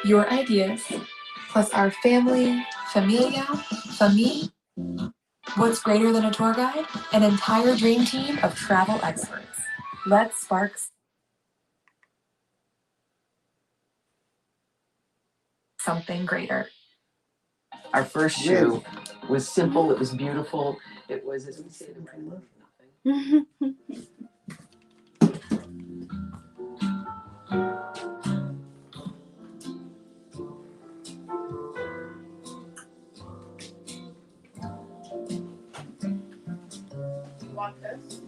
Your ideas, plus our family, familia, famille. What's greater than a tour guide? An entire dream team of travel experts. Let's spark something greater. Our first show was simple, it was beautiful, it was, as we say, the right love for nothing. You want this?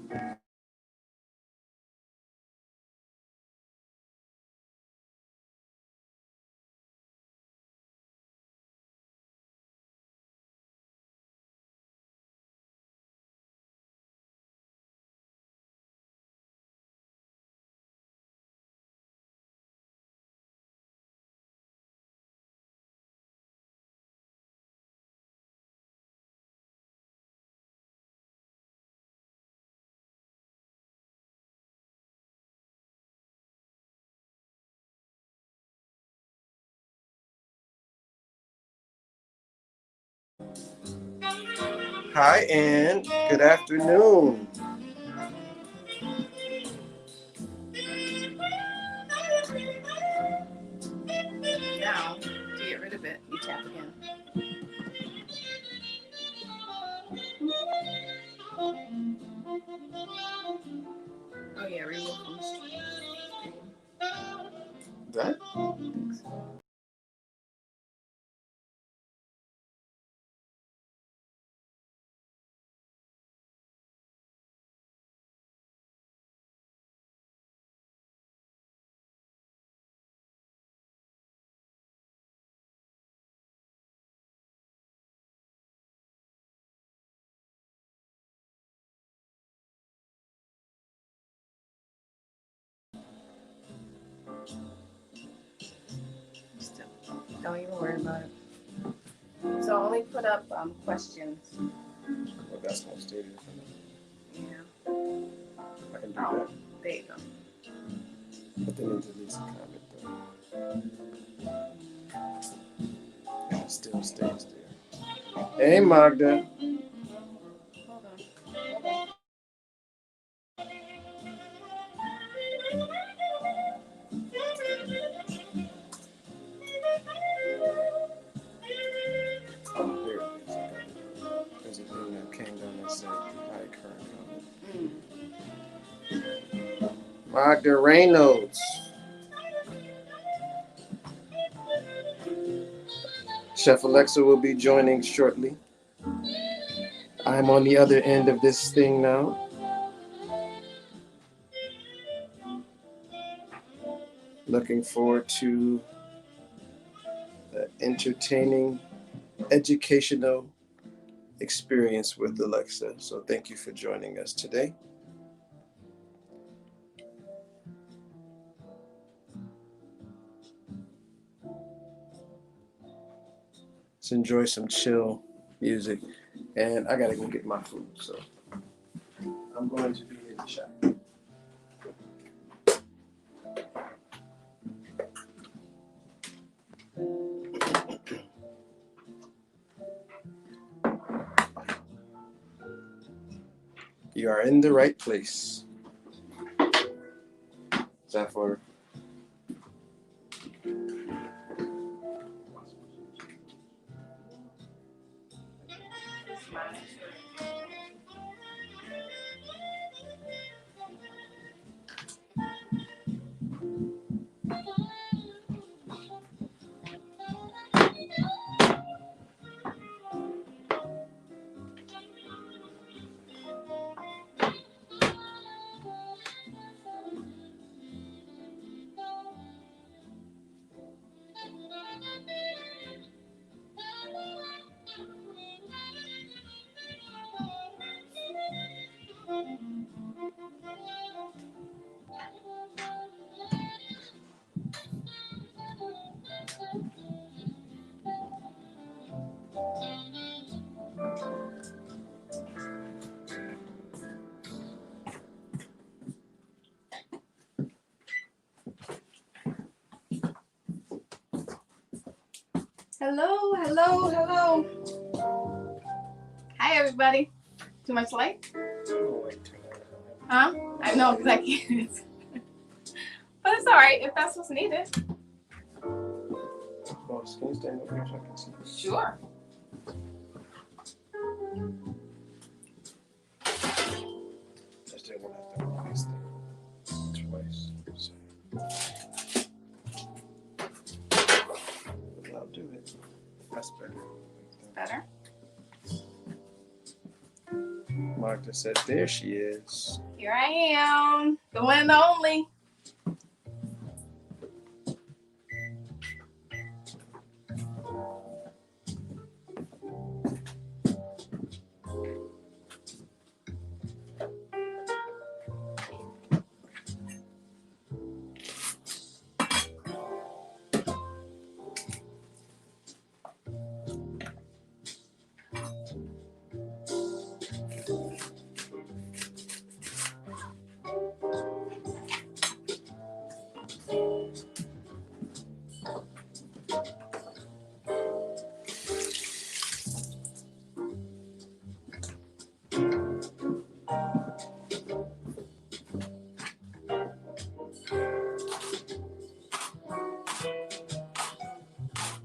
Hi, and good afternoon. Now, to get rid of it, you tap again. Oh yeah, remove from screen. That? Still, don't even worry about it. So only put up questions. Well, that's no status. Yeah. I can do Oh, that. there you go. But then it deletes the comment though. And it still stays there. Hey, Magda. Hold on. Hold on. Oh, there it is. I got it. There's a thing that came down that said hi, current comment. Magda Reynolds. Chef Alexa will be joining shortly. I'm on the other end of this thing now. Looking forward to the entertaining, educational experience with Alexa. So thank you for joining us today. Let's enjoy some chill music. And I gotta go get my food, so I'm going to be in the shop. You are in the right place. Is that for? Hello, hello, hello. Hi, everybody. Too much light? Huh? I know, because I can't. But it's all right if that's what's needed. Boss, can you stand up here so I can see? Sure. I still want to have to do this thing twice. So. I'll do it. That's better. Better? Martha said, there she is. Here I am. The one and the only.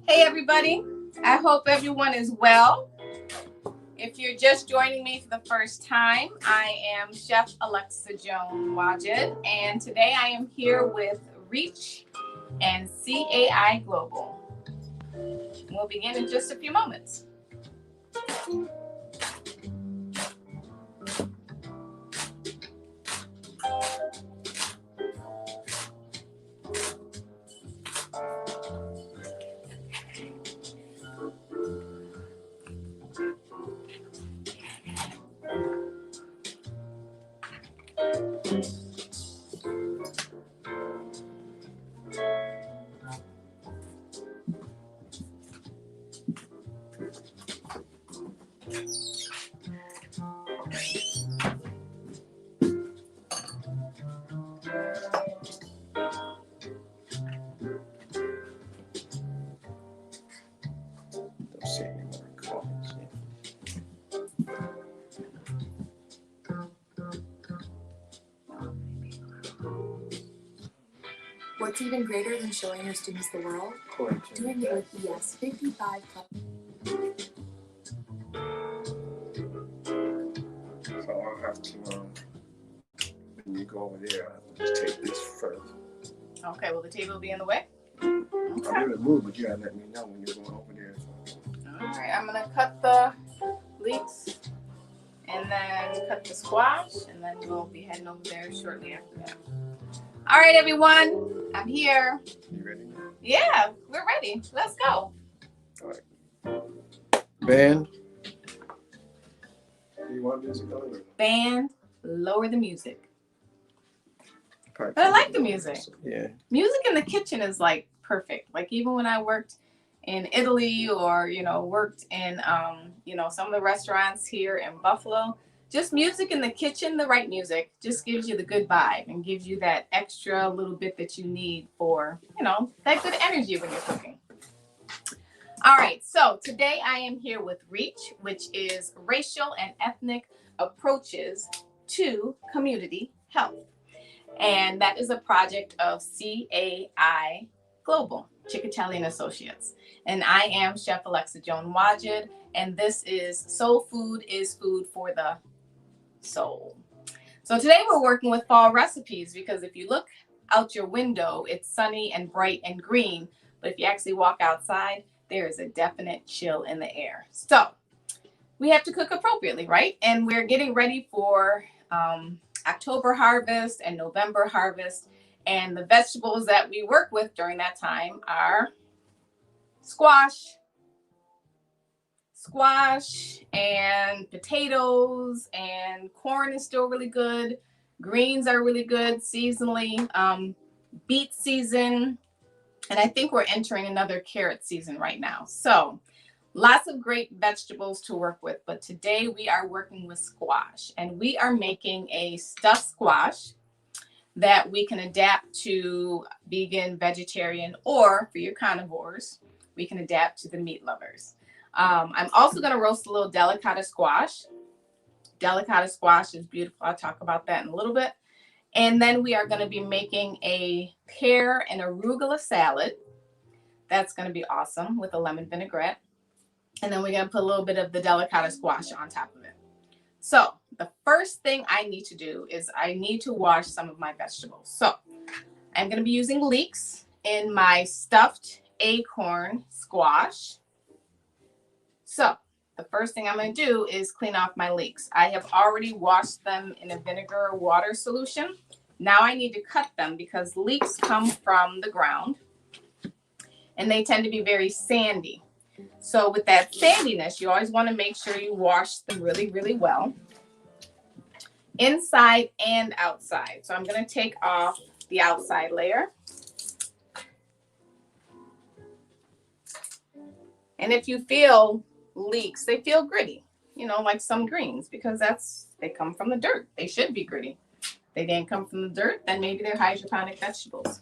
Hey everybody, I hope everyone is well. If you're just joining me for the first time, I am Chef Alexa Joan Wajid, and today I am here with Reach and CAI Global. We'll begin in just a few moments. Don't see any more comments yet. What's even greater than showing your students the world? According to Doing it with ES 55 Cup. So I'll have to, when you go over there, I'll have to just take this first. Okay, will the table be in the way? I'll Okay. be able to move, but you gotta let me know when you're going over there. All right, I'm gonna cut the leeks and then cut the squash, and then we'll be heading over there shortly after that. All right, everyone, I'm here. You ready now? Yeah, we're ready. Let's go. Band. Do you want music on or? Band, lower the music. Probably But I like can't the do music. that. Yeah. Music in the kitchen is like perfect. Like even when I worked in Italy or, worked in, some of the restaurants here in Buffalo, just music in the kitchen, the right music just gives you the good vibe and gives you that extra little bit that you need for, that good energy when you're cooking. All right, so today I am here with Reach, which is racial and ethnic approaches to community health. And that is a project of CAI Global, Chickatelli and Associates. And I am Chef Alexa Joan Wajid, and this is Soul Food is Food for the Soul. So today we're working with fall recipes because if you look out your window, it's sunny and bright and green. But if you actually walk outside, there is a definite chill in the air. So we have to cook appropriately, right? And we're getting ready for October harvest and November harvest. And the vegetables that we work with during that time are squash and potatoes, and corn is still really good. Greens are really good seasonally. Beet season. And I think we're entering another carrot season right now. So lots of great vegetables to work with. But today we are working with squash. And we are making a stuffed squash that we can adapt to vegan, vegetarian, or for your carnivores, we can adapt to the meat lovers. I'm also going to roast a little delicata squash. Delicata squash is beautiful. I'll talk about that in a little bit. And then we are going to be making a pear and arugula salad. That's going to be awesome with a lemon vinaigrette. And then we're going to put a little bit of the delicata squash on top of it. So the first thing I need to do is I need to wash some of my vegetables. So I'm going to be using leeks in my stuffed acorn squash. So the first thing I'm going to do is clean off my leeks. I have already washed them in a vinegar water solution. Now I need to cut them because leeks come from the ground and they tend to be very sandy. So with that sandiness, you always want to make sure you wash them really, really well, inside and outside. So I'm going to take off the outside layer. And if you feel leeks, they feel gritty, you know, like some greens, because they come from the dirt. They should be gritty. They didn't come from the dirt, then maybe they're hydroponic vegetables.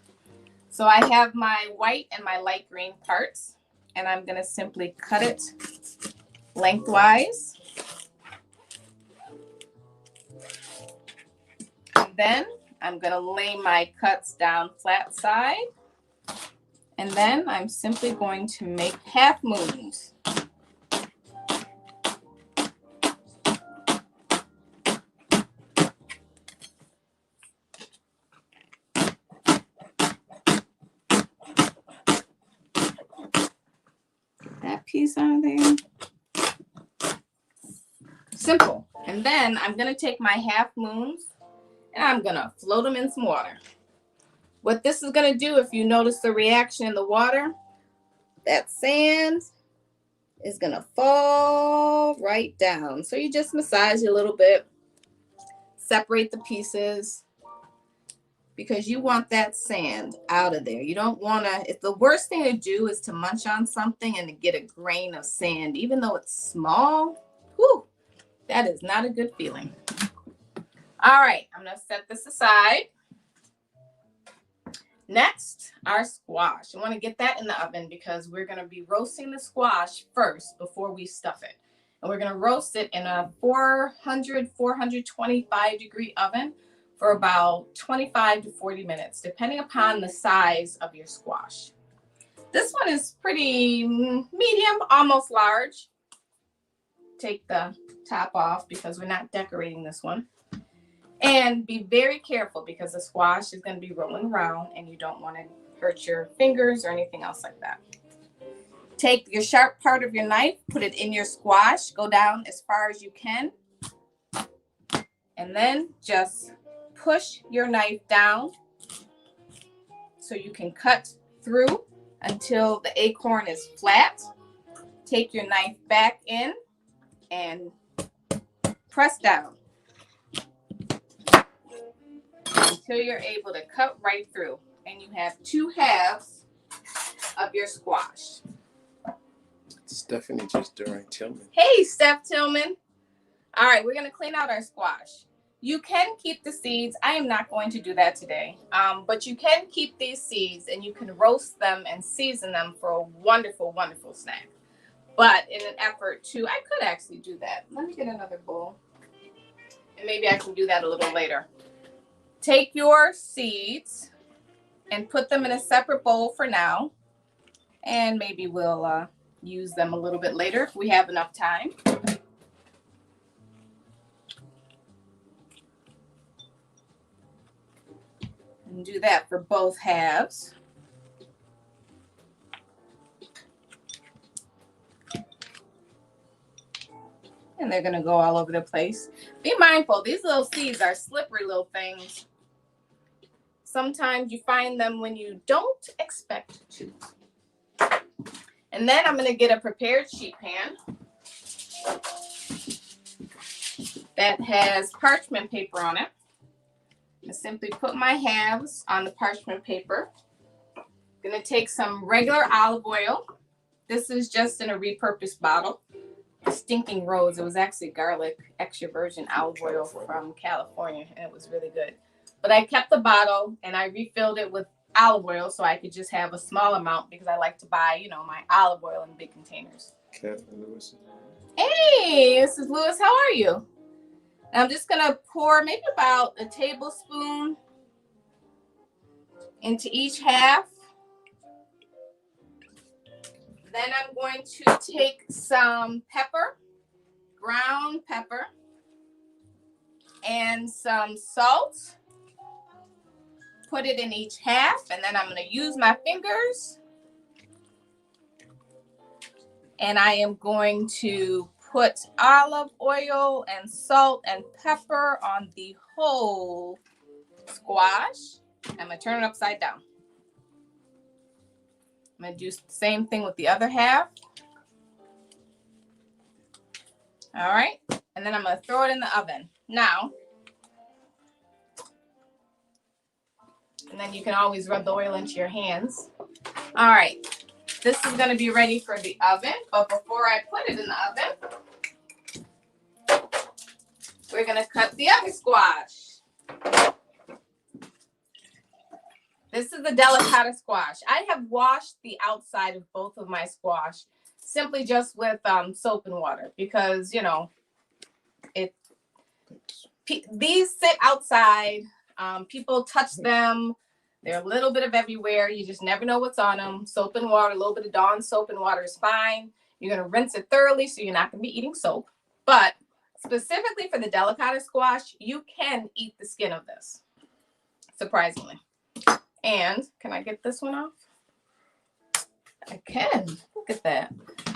So I have my white and my light green parts, and I'm going to simply cut it lengthwise. And then I'm going to lay my cuts down flat side. And then I'm simply going to make half moons. That piece out of there. Simple. And then I'm going to take my half moons and I'm going to float them in some water. What this is going to do, if you notice the reaction in the water, that sand is going to fall right down. So you just massage it a little bit, separate the pieces, because you want that sand out of there. You don't want to, it's the worst thing to do is to munch on something and to get a grain of sand, even though it's small. Whew, that is not a good feeling. All right, I'm going to set this aside. Next, our squash. I want to get that in the oven because we're going to be roasting the squash first before we stuff it. And we're going to roast it in a 425 degree oven for about 25 to 40 minutes, depending upon the size of your squash. This one is pretty medium, almost large. Take the top off because we're not decorating this one. And be very careful because the squash is going to be rolling around and you don't want to hurt your fingers or anything else like that. Take your sharp part of your knife, put it in your squash, go down as far as you can, and then just push your knife down so you can cut through until the acorn is flat. Take your knife back in and press down until you're able to cut right through. And you have two halves of your squash. Stephanie just during Tillman. Hey, Steph Tillman. All right, we're going to clean out our squash. You can keep the seeds. I am not going to do that today. But you can keep these seeds and you can roast them and season them for a wonderful, wonderful snack. But in an effort to, I could actually do that. Let me get another bowl. And maybe I can do that a little later. Take your seeds and put them in a separate bowl for now. And maybe we'll use them a little bit later if we have enough time. And do that for both halves. And they're going to go all over the place. Be mindful, these little seeds are slippery little things. Sometimes you find them when you don't expect to. And then I'm going to get a prepared sheet pan that has parchment paper on it. I simply put my halves on the parchment paper. I'm going to take some regular olive oil. This is just in a repurposed bottle. Stinking Rose. It was actually garlic extra virgin olive oil from California, and it was really good. But I kept the bottle and I refilled it with olive oil, so I could just have a small amount because I like to buy, you know, my olive oil in big containers. Catherine Lewis. Hey, Mrs. Lewis, how are you? I'm just gonna pour maybe about a tablespoon into each half. Then I'm going to take some pepper, ground pepper, and some salt. Put it in each half, and then I'm going to use my fingers. And I am going to put olive oil and salt and pepper on the whole squash. I'm going to turn it upside down. I'm going to do the same thing with the other half. All right. And then I'm going to throw it in the oven. Now, and then you can always rub the oil into your hands. All right. This is going to be ready for the oven. But before I put it in the oven, we're going to cut the other squash. This is the delicata squash. I have washed the outside of both of my squash simply just with soap and water because, you know, these sit outside. People touch them. They're a little bit of everywhere. You just never know what's on them. Soap and water, a little bit of Dawn soap and water is fine. You're going to rinse it thoroughly so you're not going to be eating soap. But specifically for the delicata squash, you can eat the skin of this, surprisingly. And can I get this one off? I can. Look at that.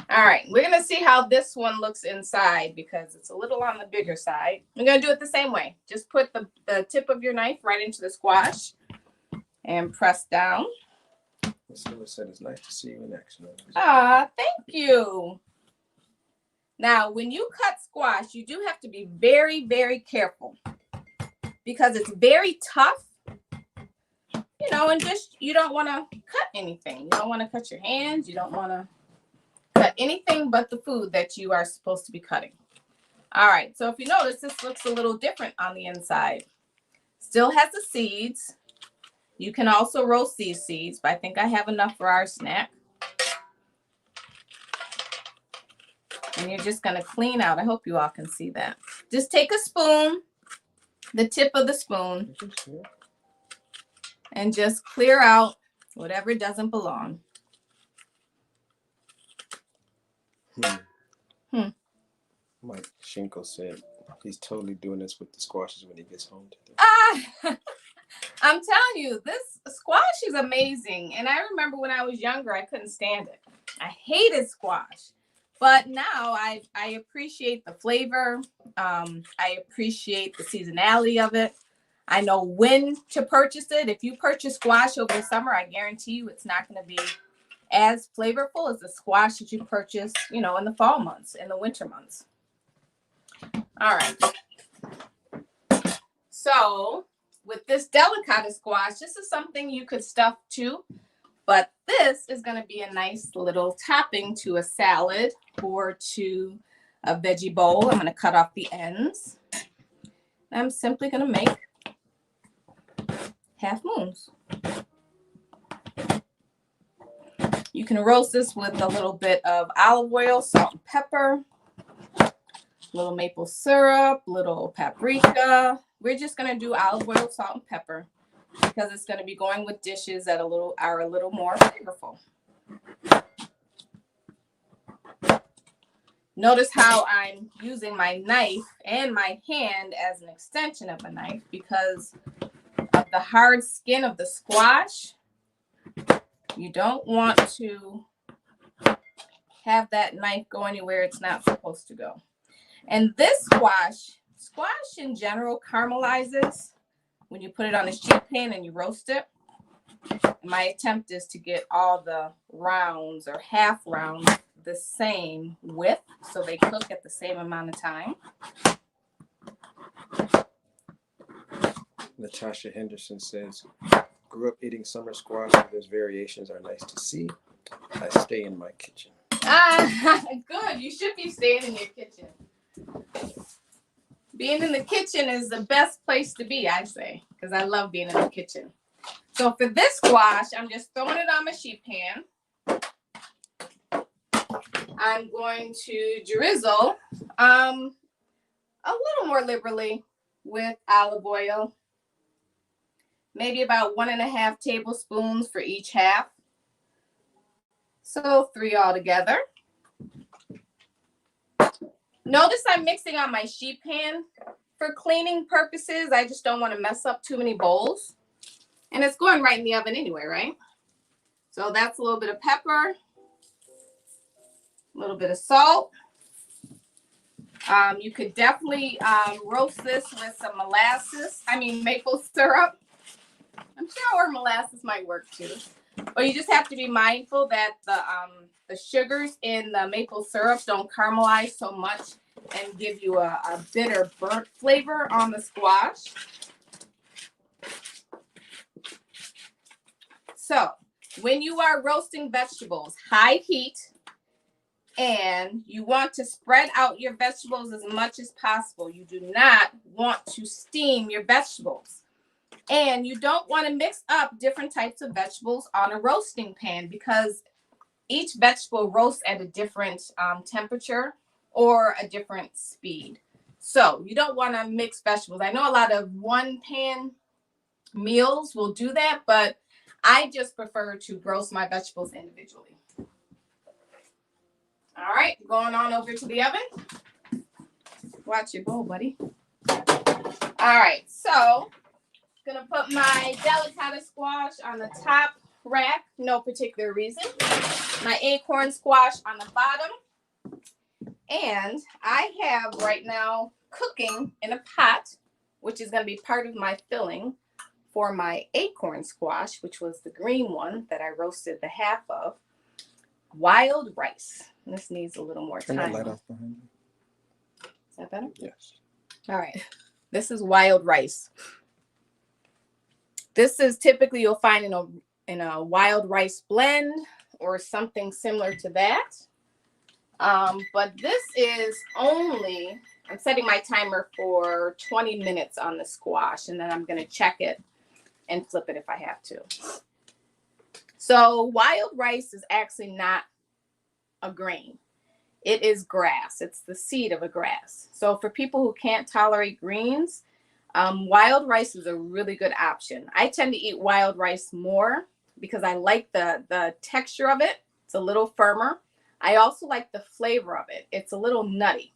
All right. We're going to see how this one looks inside because it's a little on the bigger side. I'm going to do it the same way. Just put the tip of your knife right into the squash and press down. Miss Lewis said it's nice to see you in action. Ah, thank you. Now, when you cut squash, you do have to be very, very careful because it's very tough. You know, and just, you don't want to cut anything. You don't want to cut your hands. You don't want to cut anything but the food that you are supposed to be cutting. All right. So if you notice, this looks a little different on the inside. Still has the seeds. You can also roast these seeds, but I think I have enough for our snack. And you're just going to clean out. I hope you all can see that. Just take a spoon, the tip of the spoon, and just clear out whatever doesn't belong. Mike Shinko said he's totally doing this with the squashes when he gets home today. I'm telling you, this squash is amazing. And I remember when I was younger, I couldn't stand it. I hated squash. But now I appreciate the flavor. I appreciate the seasonality of it. I know when to purchase it. If you purchase squash over the summer, I guarantee you it's not going to be as flavorful as the squash that you purchase, you know, in the fall months, in the winter months. All right. So with this delicata squash, this is something you could stuff too. But this is going to be a nice little topping to a salad or to a veggie bowl. I'm going to cut off the ends. I'm simply going to make half moons. You can roast this with a little bit of olive oil, salt and pepper, little maple syrup, little paprika. We're just going to do olive oil, salt and pepper because it's going to be going with dishes that are a little more flavorful. Notice how I'm using my knife and my hand as an extension of a knife because of the hard skin of the squash. You don't want to have that knife go anywhere it's not supposed to go. And this squash in general caramelizes when you put it on a sheet pan and you roast it. My attempt is to get all the rounds or half rounds the same width so they cook at the same amount of time. Natasha Henderson says, grew up eating summer squash, so those variations are nice to see. I stay in my kitchen. Good. You should be staying in your kitchen. Being in the kitchen is the best place to be, I say, because I love being in the kitchen. So for this squash, I'm just throwing it on my sheet pan. I'm going to drizzle a little more liberally with olive oil. Maybe about 1.5 tablespoons for each half. So 3 altogether. Notice I'm mixing on my sheet pan for cleaning purposes. I just don't want to mess up too many bowls. And it's going right in the oven anyway, right? So that's a little bit of pepper, a little bit of salt. You could definitely roast this with some maple syrup. I'm sure molasses might work too. But you just have to be mindful that the sugars in the maple syrup don't caramelize so much and give you a bitter burnt flavor on the squash. So when you are roasting vegetables, high heat, and you want to spread out your vegetables as much as possible. You do not want to steam your vegetables. And you don't want to mix up different types of vegetables on a roasting pan because each vegetable roasts at a different temperature or a different speed. So you don't want to mix vegetables. I know a lot of one pan meals will do that, but I just prefer to roast my vegetables individually. All right, going on over to the oven. Watch your bowl, buddy. All right, so gonna put my delicata squash on the top rack, no particular reason. My acorn squash on the bottom. And I have right now cooking in a pot, which is gonna be part of my filling for my acorn squash, which was the green one that I roasted the half of, wild rice. This needs a little more time. Turn that light off behind you. Is that better? Yes. All right. This is wild rice. This is typically you'll find in a wild rice blend or something similar to that. But this is only, I'm setting my timer for 20 minutes on the squash, and then I'm going to check it and flip it if I have to. So wild rice is actually not a grain. It is grass. It's the seed of a grass. So for people who can't tolerate greens, wild rice is a really good option. I tend to eat wild rice more because I like the texture of it. It's a little firmer. I also like the flavor of it. It's a little nutty.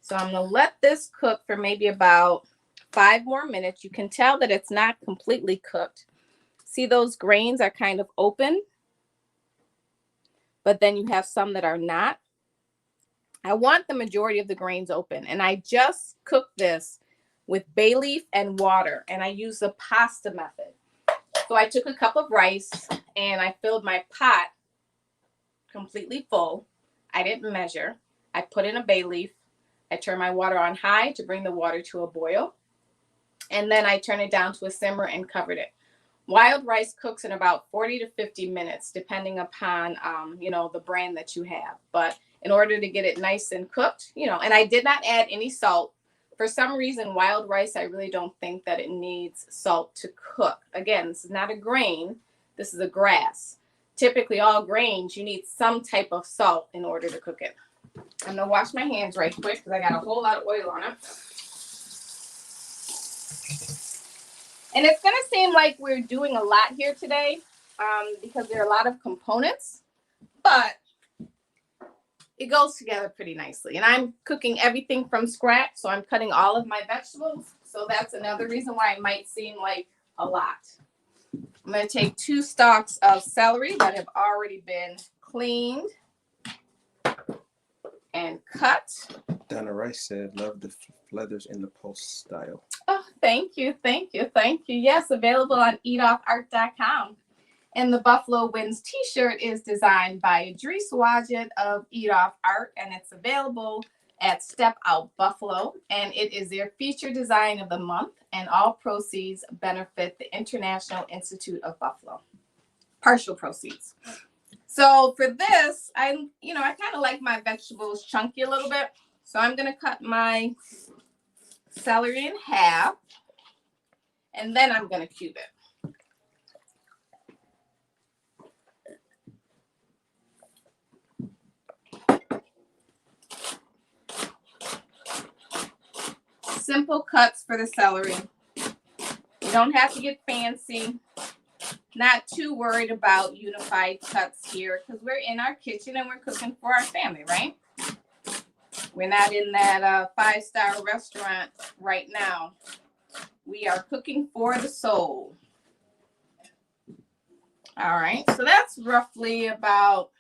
So I'm going to let this cook for maybe about 5 more minutes. You can tell that it's not completely cooked. See, those grains are kind of open, but then you have some that are not. I want the majority of the grains open, and I just cooked this with bay leaf and water, and I use the pasta method. So I took a cup of rice and I filled my pot completely full. I didn't measure. I put in a bay leaf. I turned my water on high to bring the water to a boil, and then I turned it down to a simmer and covered it. Wild rice cooks in about 40 to 50 minutes, depending upon, the brand that you have. But in order to get it nice and cooked, and I did not add any salt. For some reason, wild rice, I really don't think that it needs salt to cook. Again, this is not a grain. This is a grass. Typically, all grains, you need some type of salt in order to cook it. I'm going to wash my hands right quick because I got a whole lot of oil on it. And it's going to seem like we're doing a lot here today because there are a lot of components, but it goes together pretty nicely. And I'm cooking everything from scratch, so I'm cutting all of my vegetables. So that's another reason why it might seem like a lot. I'm going to take 2 stalks of celery that have already been cleaned and cut. Donna Rice said, love the leathers in the post style. Oh, thank you, thank you, thank you. Yes, available on eatoffart.com. And the Buffalo Winds t-shirt is designed by Idris Wajid of Eat Off Art, and it's available at Step Out Buffalo. And it is their feature design of the month, and all proceeds benefit the International Institute of Buffalo. Partial proceeds. So for this, I kind of like my vegetables chunky a little bit. So I'm going to cut my celery in half, and then I'm going to cube it. simple cuts for the celery. You don't have to get fancy. Not too worried about unified cuts here because we're in our kitchen and we're cooking for our family, right? We're not in that 5-star restaurant right now. We are cooking for the soul. All right, so that's roughly about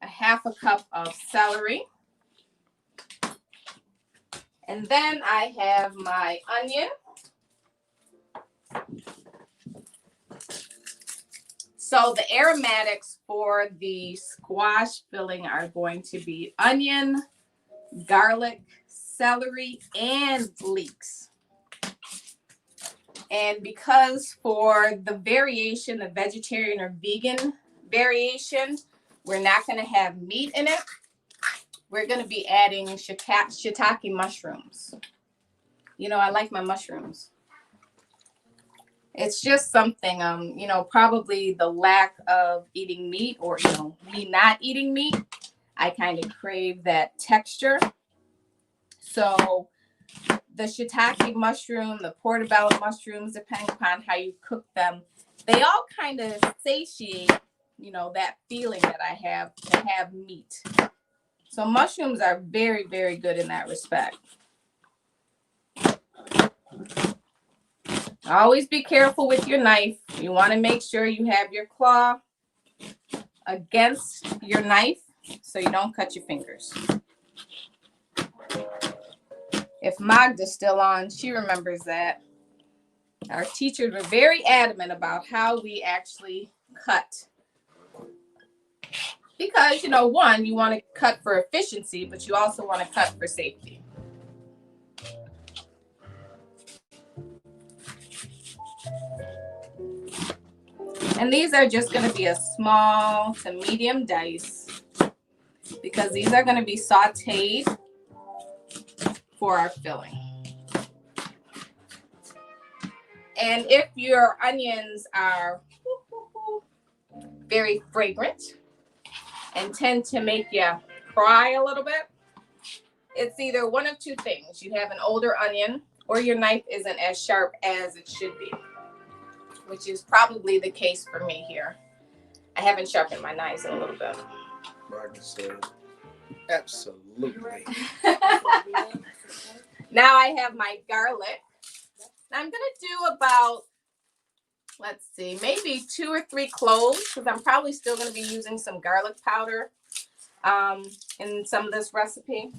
a half a cup of celery. And then I have my onion. So the aromatics for the squash filling are going to be onion, garlic, celery, and leeks. And because for the variation, the vegetarian or vegan variation, we're not going to have meat in it. We're going to be adding shiitake mushrooms. You know, I like my mushrooms. It's just something, you know, probably the lack of eating meat or, you know, me not eating meat. I kind of crave that texture. So the shiitake mushroom, the portobello mushrooms, depending upon how you cook them, they all kind of satiate, you know, that feeling that I have to have meat. So mushrooms are very, very good in that respect. Always be careful with your knife. You want to make sure you have your claw against your knife so you don't cut your fingers. If Magda's still on, she remembers that. Our teachers were very adamant about how we actually cut. Because, you know, one, you want to cut for efficiency, but you also want to cut for safety. And these are just going to be a small to medium dice because these are going to be sauteed for our filling. And if your onions are very fragrant and tend to make you cry a little bit, it's either one of two things. You have an older onion or your knife isn't as sharp as it should be, which is probably the case for me here. I haven't sharpened my knives in a little bit. Margaret said, absolutely. Now I have my garlic. I'm going to do about, let's see, maybe 2 or 3 cloves because I'm probably still going to be using some garlic powder in some of this recipe.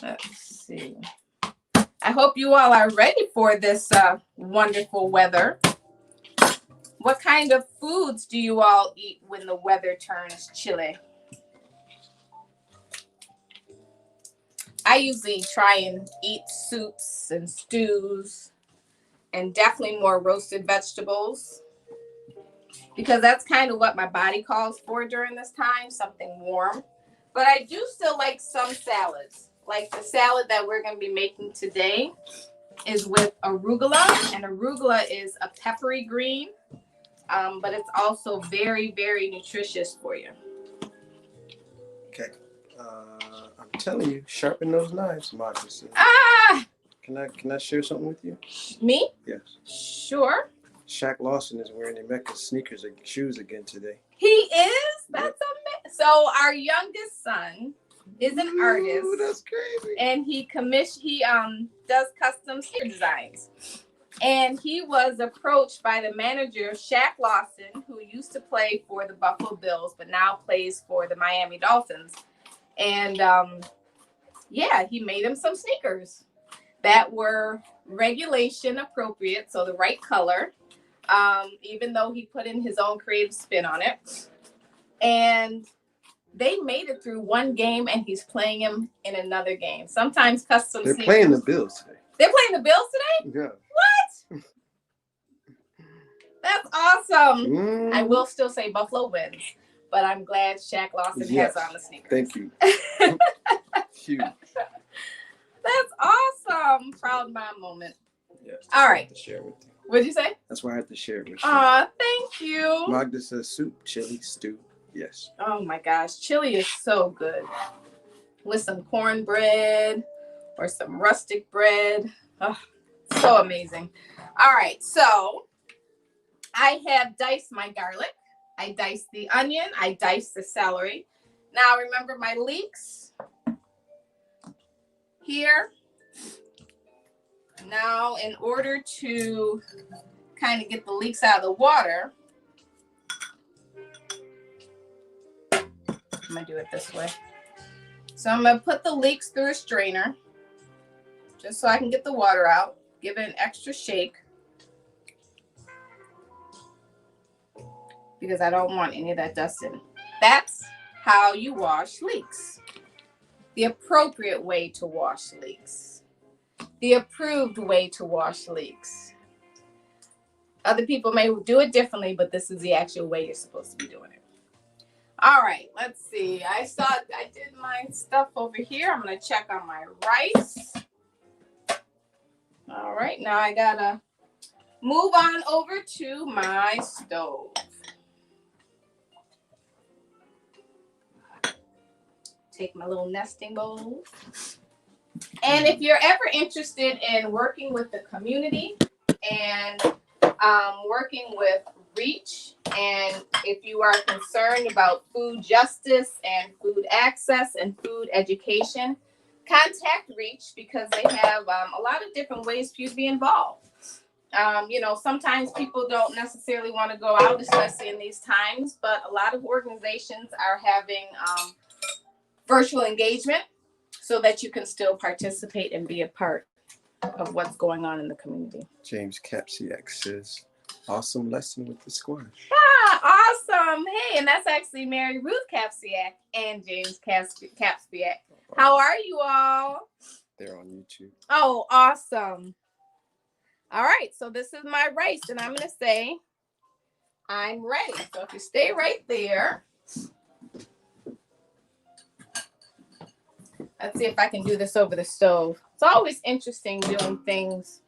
Let's see. I hope you all are ready for this wonderful weather. What kind of foods do you all eat when the weather turns chilly? I usually try and eat soups and stews and definitely more roasted vegetables because that's kind of what my body calls for during this time, something warm. But I do still like some salads. Like the salad that we're going to be making today is with arugula, and arugula is a peppery green, but it's also very, very nutritious for you. Okay. I'm telling you, sharpen those knives, Margaret said. Ah! Can I share something with you? Me? Yes. Sure. Shaq Lawson is wearing the Mecca sneakers and shoes again today. He is? That's amazing. So our youngest son is an artist. Ooh, that's crazy. And he does custom sneaker designs. And he was approached by the manager, Shaq Lawson, who used to play for the Buffalo Bills, but now plays for the Miami Dolphins. And yeah, he made him some sneakers that were regulation appropriate, so the right color, even though he put in his own creative spin on it. And they made it through one game, and he's playing him in another game. Sometimes custom They're sneakers. playing the Bills today. They're playing the Bills today? Yeah. What? That's awesome. Mm. I will still say Buffalo wins, but I'm glad Shaq Lawson has on the sneakers. Thank you. Huge. That's awesome. Proud mom moment. Yes. All right. I have to share with you. What'd you say? That's why I have to share with you. Aw, thank you. Magda says soup, chili, stew. Yes. Oh my gosh, chili is so good with some cornbread or some rustic bread. Oh, so amazing. All right, so I have diced my garlic. I diced the onion. I diced the celery. Now remember my leeks here. Now in order to kind of get the leeks out of the water, I'm going to do it this way. So I'm going to put the leeks through a strainer just so I can get the water out. Give it an extra shake because I don't want any of that dust in. That's how you wash leeks. The appropriate way to wash leeks. The approved way to wash leeks. Other people may do it differently, but this is the actual way you're supposed to be doing it. All right, let's see. I did my stuff over here. I'm going to check on my rice. All right, now I got to move on over to my stove. Take my little nesting bowl. And if you're ever interested in working with the community and working with REACH, and if you are concerned about food justice and food access and food education, contact REACH because they have a lot of different ways for you to be involved. Sometimes people don't necessarily want to go out, especially in these times, but a lot of organizations are having virtual engagement so that you can still participate and be a part of what's going on in the community. James Capsiak says, awesome lesson with the squash. Ah, awesome. Hey, and that's actually Mary Ruth Capsiak and James Capsiak. How are you all? They're on YouTube. Oh, awesome. All right, so this is my rice, and I'm going to say I'm ready. So if you stay right there. Let's see if I can do this over the stove. It's always interesting doing things,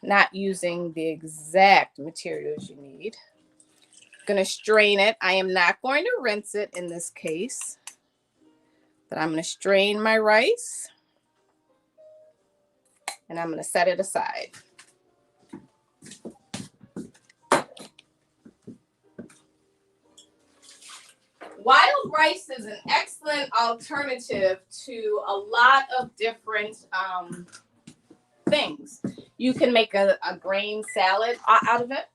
not using the exact materials you need. I'm going to strain it. I am not going to rinse it in this case, but I'm going to strain my rice and I'm going to set it aside. Wild rice is an excellent alternative to a lot of different things. You can make a grain salad out of it.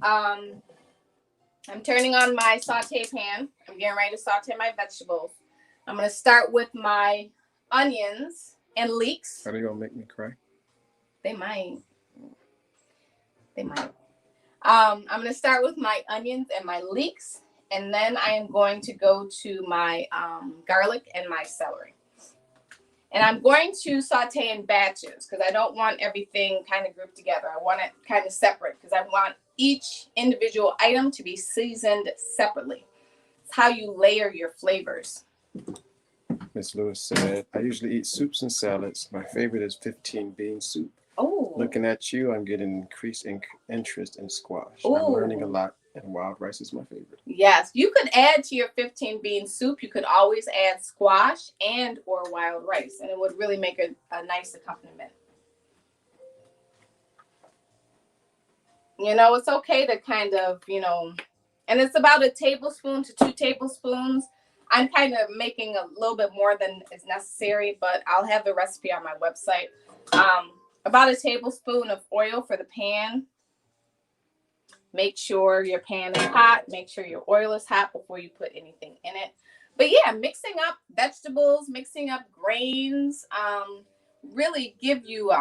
I'm turning on my saute pan. I'm getting ready to saute my vegetables. I'm going to start with my onions and leeks. Are they going to make me cry? They might. I'm going to start with my onions and my leeks. And then I am going to go to my garlic and my celery. And I'm going to saute in batches because I don't want everything kind of grouped together. I want it kind of separate because I want each individual item to be seasoned separately. It's how you layer your flavors. Miss Lewis said, I usually eat soups and salads. My favorite is 15 bean soup. Oh. Looking at you, I'm getting increased interest in squash. Ooh. I'm learning a lot, and wild rice is my favorite. Yes, you could add to your 15 bean soup. You could always add squash and or wild rice, and it would really make a nice accompaniment. It's okay to kind of, and it's about a tablespoon to 2 tablespoons. I'm kind of making a little bit more than is necessary, but I'll have the recipe on my website. About a tablespoon of oil for the pan. Make sure your pan is hot. Make sure your oil is hot before you put anything in it. But yeah, mixing up vegetables, mixing up grains, really give you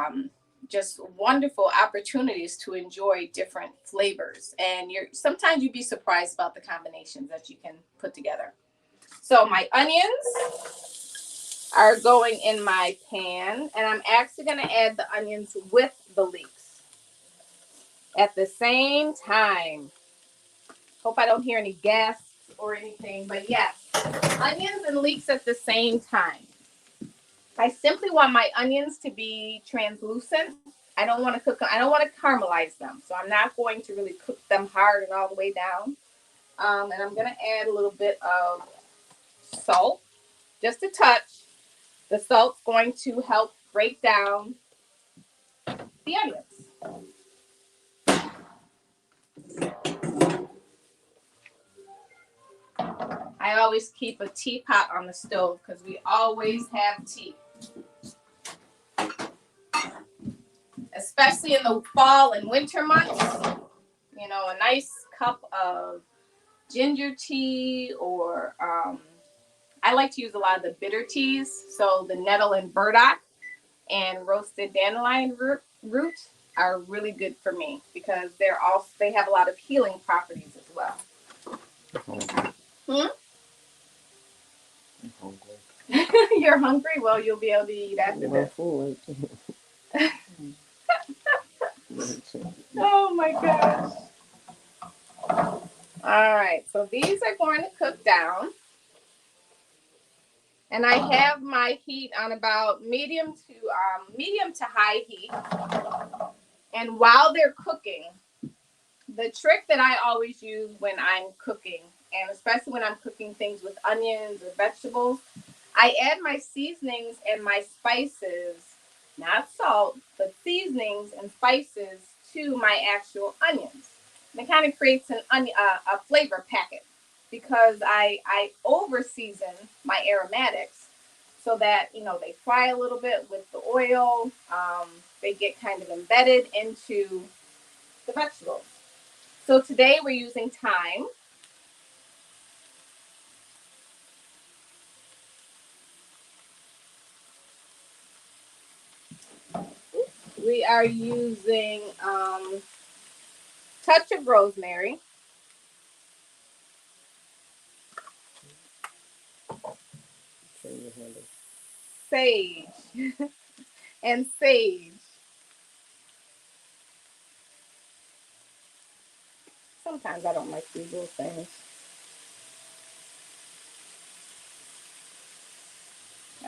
just wonderful opportunities to enjoy different flavors. And sometimes you'd be surprised about the combinations that you can put together. So my onions are going in my pan, and I'm actually going to add the onions with the leeks at the same time. Hope I don't hear any gas or anything, but yes, onions and leeks at the same time. I simply want my onions to be translucent. I don't want to cook them. I don't want to caramelize them, so I'm not going to really cook them hard and all the way down. And I'm gonna add a little bit of salt, just a touch. The salt's going to help break down the onions. I always keep a teapot on the stove because we always have tea. Especially in the fall and winter months, you know, a nice cup of ginger tea, or I like to use a lot of the bitter teas. So the nettle and burdock and roasted dandelion root are really good for me because they have a lot of healing properties as well. Hmm? I'm hungry. You're hungry? Well, you'll be able to eat after this. Oh my gosh. All right, so these are going to cook down. And I have my heat on about medium to high heat. And while they're cooking, the trick that I always use when I'm cooking, and especially when I'm cooking things with onions or vegetables, I add my seasonings and my spices, not salt, but seasonings and spices to my actual onions. And it kind of creates a flavor packet because I over season my aromatics so that, you know, they fry a little bit with the oil. They get kind of embedded into the vegetables. So today we're using thyme. We are using touch of rosemary, sage, and sage. Sometimes I don't like these little things.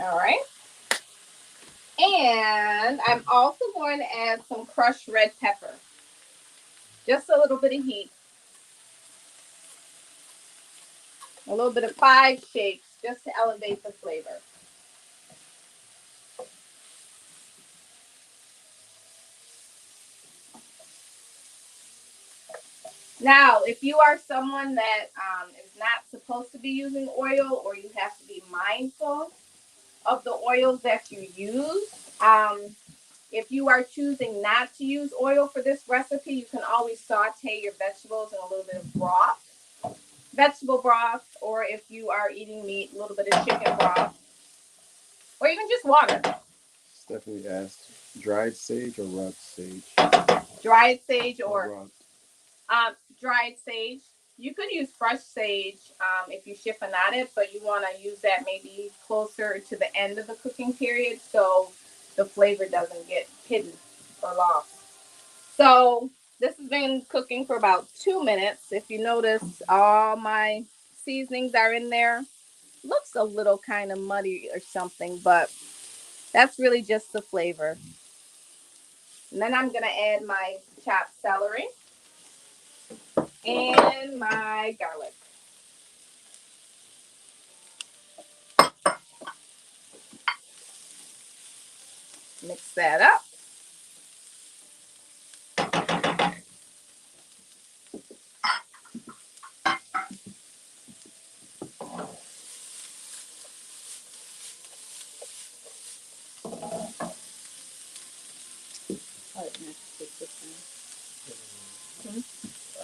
All right. And I'm also going to add some crushed red pepper. Just a little bit of heat. A little bit of 5 shakes just to elevate the flavor. Now, if you are someone that is not supposed to be using oil, or you have to be mindful of the oils that you use, if you are choosing not to use oil for this recipe, you can always saute your vegetables in a little bit of broth, vegetable broth, or if you are eating meat, a little bit of chicken broth, or even just water. Stephanie asked, dried sage or rubbed sage? Dried sage or rubbed? Dried sage. You could use fresh sage if you chiffonade it, but you want to use that maybe closer to the end of the cooking period so the flavor doesn't get hidden or lost. So this has been cooking for about 2 minutes. If you notice, all my seasonings are in there. Looks a little kind of muddy or something, but that's really just the flavor. And then I'm going to add my chopped celery and my garlic. Mix that up.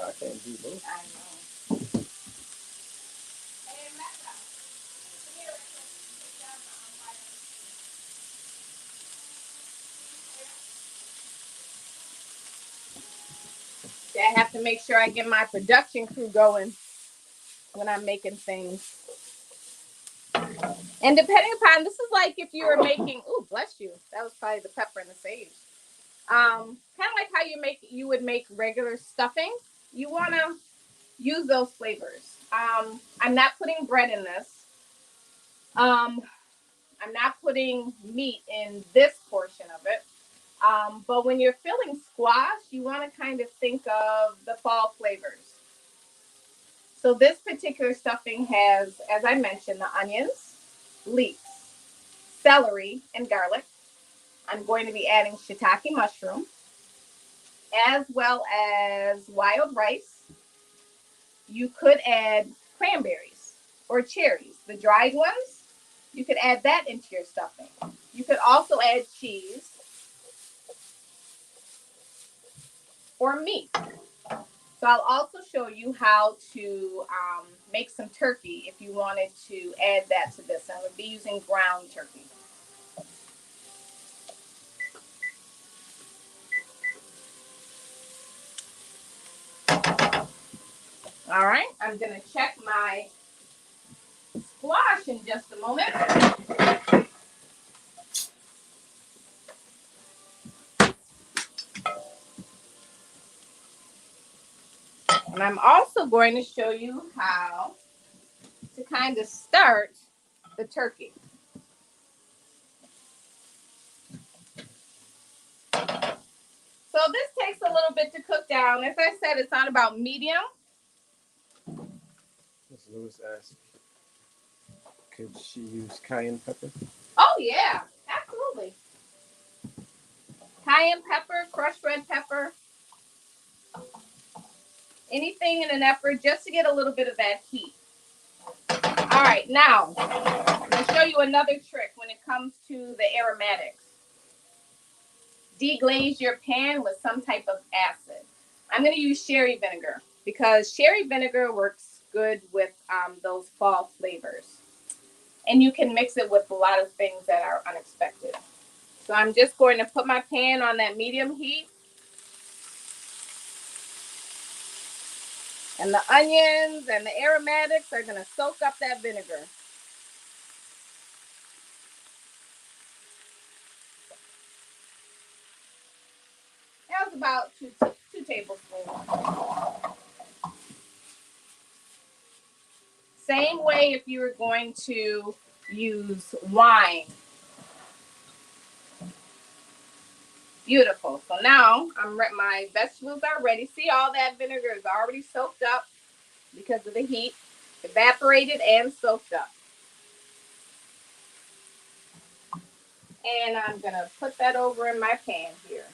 I can't do both. I know. I have to make sure I get my production crew going when I'm making things. And depending upon, this is like if you were making, ooh, bless you. That was probably the pepper and the sage. Kind of like how you would make regular stuffing. You want to use those flavors. I'm not putting bread in this. I'm not putting meat in this portion of it. But when you're filling squash, you want to kind of think of the fall flavors. So this particular stuffing has, as I mentioned, the onions, leeks, celery, and garlic. I'm going to be adding shiitake mushroom, as well as wild rice. You could add cranberries or cherries, the dried ones. You could add that into your stuffing. You could also add cheese or meat. So I'll also show you how to make some turkey if you wanted to add that to this. I would be using ground turkey. All right, I'm gonna check my squash in just a moment. And I'm also going to show you how to kind of start the turkey. So this takes a little bit to cook down. As I said, it's on about medium. Miss Lewis asked, could she use cayenne pepper? Oh yeah, absolutely. Cayenne pepper, crushed red pepper, anything in an effort just to get a little bit of that heat. All right, now I'm going to show you another trick when it comes to the aromatics. Deglaze your pan with some type of acid. I'm going to use sherry vinegar because sherry vinegar works good with those fall flavors. And you can mix it with a lot of things that are unexpected. So I'm just going to put my pan on that medium heat. And the onions and the aromatics are going to soak up that vinegar. That was about two tablespoons. Same way if you were going to use wine. Beautiful. So now my vegetables are ready. See, all that vinegar is already soaked up because of the heat, evaporated and soaked up. And I'm going to put that over in my pan here.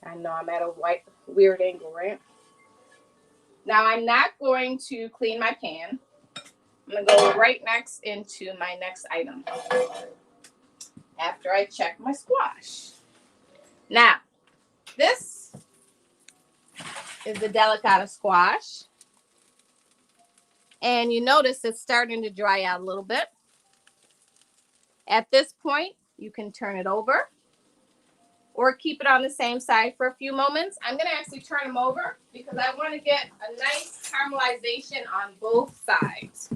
I know I'm at a weird angle, right? Now I'm not going to clean my pan. I'm going to go right next into my next item after I check my squash. Now, this is the delicata squash. And you notice it's starting to dry out a little bit. At this point, you can turn it over or keep it on the same side for a few moments. I'm going to actually turn them over because I want to get a nice caramelization on both sides.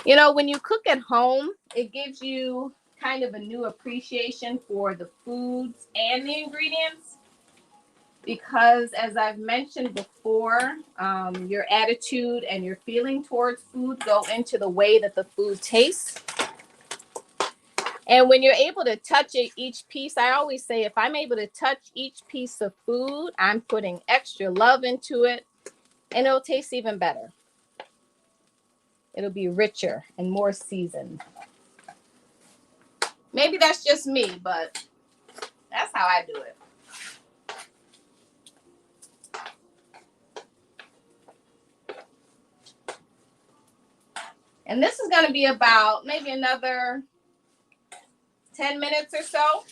You know, when you cook at home, it gives you kind of a new appreciation for the foods and the ingredients. Because as I've mentioned before, your attitude and your feeling towards food go into the way that the food tastes. And when you're able to touch each piece, I always say if I'm able to touch each piece of food, I'm putting extra love into it and it'll taste even better. It'll be richer and more seasoned. Maybe that's just me, but that's how I do it. And this is going to be about maybe another 10 minutes or so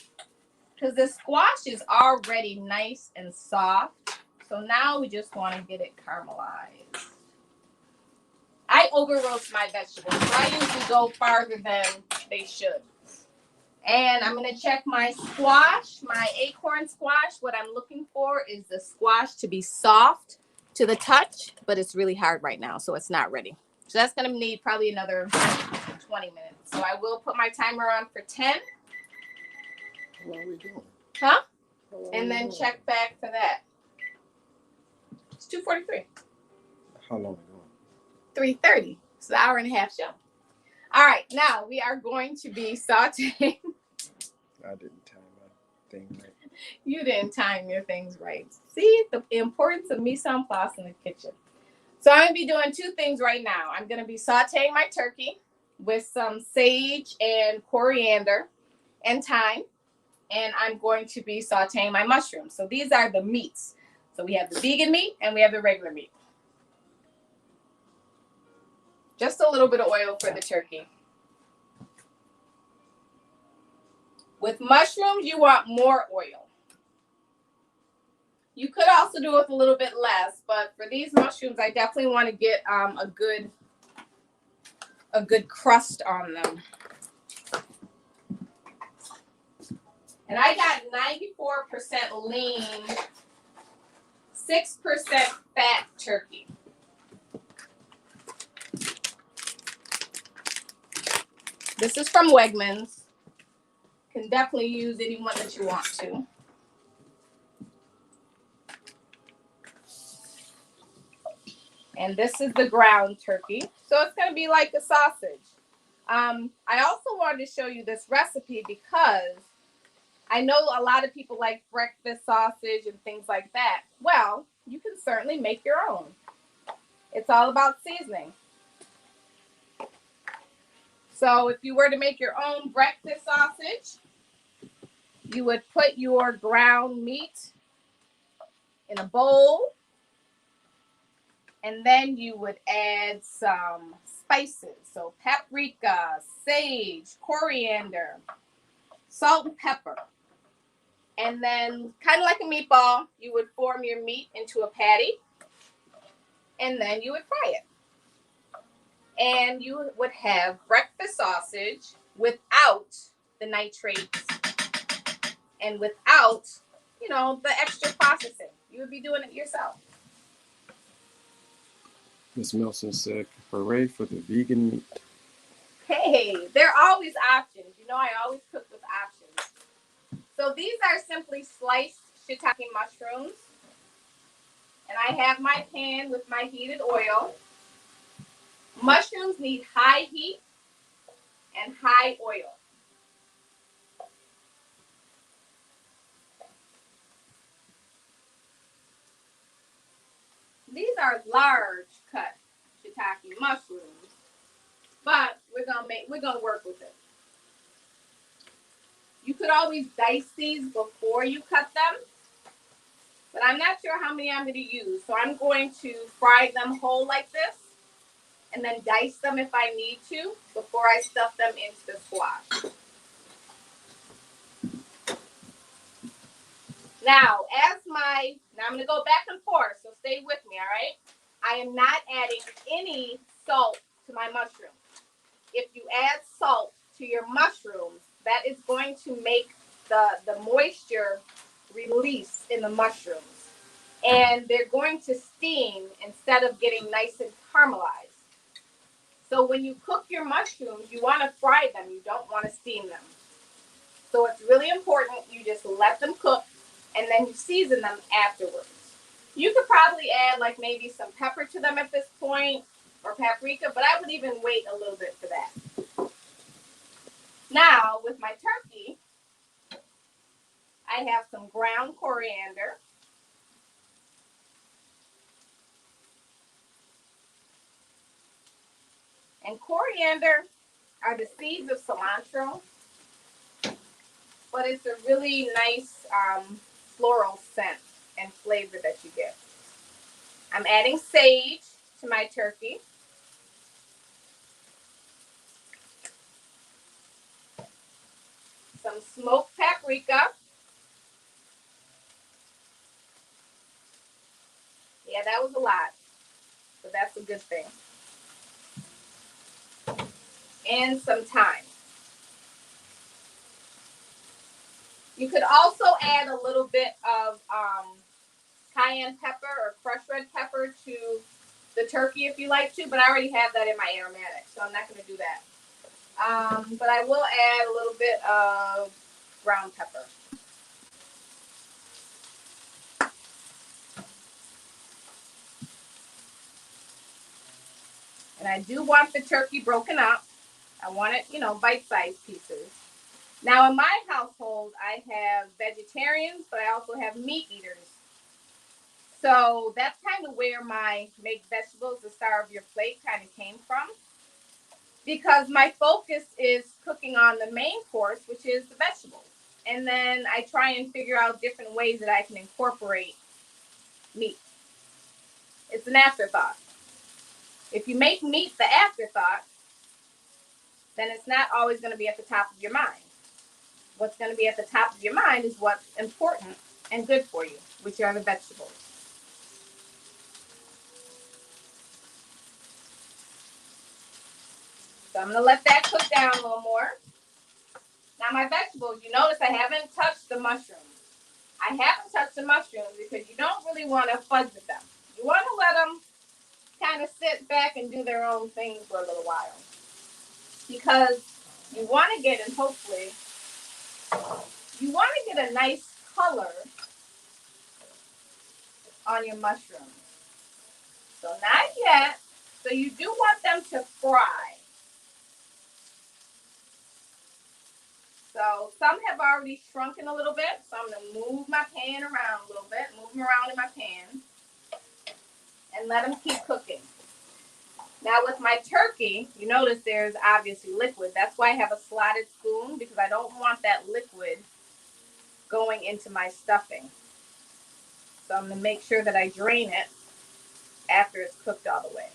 because the squash is already nice and soft. So now we just want to get it caramelized. I over roast my vegetables, so I usually go farther than they should. And I'm going to check my squash, my acorn squash. What I'm looking for is the squash to be soft to the touch, but it's really hard right now, so it's not ready. So that's going to need probably another 20 minutes. So I will put my timer on for 10. How long are we doing? Huh? And then check back for that. It's 2:43. How long are we doing? 3:30. It's an hour and a half show. All right, now we are going to be sauteing. I didn't time my thing right. You didn't time your things right. See the importance of mise en place in the kitchen. So I'm going to be doing two things right now. I'm going to be sauteing my turkey with some sage and coriander and thyme. And I'm going to be sauteing my mushrooms. So these are the meats. So we have the vegan meat and we have the regular meat. Just a little bit of oil for the turkey. With mushrooms, you want more oil. You could also do it with a little bit less, but for these mushrooms, I definitely want to get a good crust on them. And I got 94% lean, 6% fat turkey. This is from Wegmans. Can definitely use any one that you want to. And this is the ground turkey. So it's going to be like a sausage. I also wanted to show you this recipe because I know a lot of people like breakfast sausage and things like that. Well, you can certainly make your own. It's all about seasoning. So if you were to make your own breakfast sausage, you would put your ground meat in a bowl, and then you would add some spices. So paprika, sage, coriander, salt and pepper. And then kind of like a meatball, you would form your meat into a patty, and then you would fry it. And you would have breakfast sausage without the nitrates and without, the extra processing. You would be doing it yourself. Miss Milson said, hooray for the vegan meat. Hey, there are always options. I always cook with options. So these are simply sliced shiitake mushrooms. And I have my pan with my heated oil. Mushrooms need high heat and high oil. These are large cut shiitake mushrooms, but we're gonna work with it. You could always dice these before you cut them, but I'm not sure how many I'm going to use, so I'm going to fry them whole like this, and then dice them if I need to before I stuff them into the squash. Now I'm going to go back and forth, so stay with me, all right? I am not adding any salt to my mushrooms. If you add salt to your mushrooms, that is going to make the moisture release in the mushrooms. And they're going to steam instead of getting nice and caramelized. So when you cook your mushrooms, you want to fry them. You don't want to steam them. So it's really important you just let them cook and then you season them afterwards. You could probably add like maybe some pepper to them at this point or paprika, but I would even wait a little bit for that. Now with my turkey, I have some ground coriander. And coriander are the seeds of cilantro, but it's a really nice floral scent and flavor that you get. I'm adding sage to my turkey. Some smoked paprika. Yeah, that was a lot, but that's a good thing. And some thyme. You could also add a little bit of cayenne pepper or crushed red pepper to the turkey if you like to, but I already have that in my aromatic, so I'm not going to do that. But I will add a little bit of ground pepper. And I do want the turkey broken up. I want it, bite-sized pieces. Now, in my household, I have vegetarians, but I also have meat eaters. So that's kind of where my make vegetables the star of your plate kind of came from. Because my focus is cooking on the main course, which is the vegetables. And then I try and figure out different ways that I can incorporate meat. It's an afterthought. If you make meat the afterthought, then it's not always going to be at the top of your mind. What's going to be at the top of your mind is what's important and good for you, which are the vegetables. So I'm going to let that cook down a little more. Now my vegetables, you notice I haven't touched the mushrooms. I haven't touched the mushrooms because you don't really want to fudge with them. You want to let them kind of sit back and do their own thing for a little while. Because you want to get, and hopefully, you want to get a nice color on your mushrooms. So not yet. So you do want them to fry. So some have already shrunken a little bit. So I'm going to move my pan around a little bit. Move them around in my pan. And let them keep cooking. Now with my turkey, you notice there's obviously liquid. That's why I have a slotted spoon, because I don't want that liquid going into my stuffing. So I'm going to make sure that I drain it after it's cooked all the way.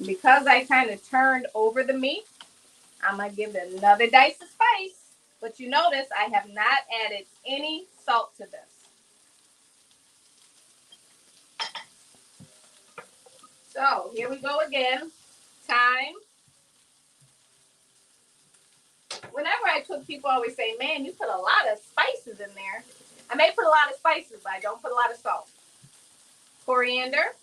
Because I kind of turned over the meat, I'm going to give it another dice of spice. But you notice I have not added any salt to this. So here we go again. Thyme. Whenever I cook, people always say, man, you put a lot of spices in there. I may put a lot of spices, but I don't put a lot of salt. Coriander.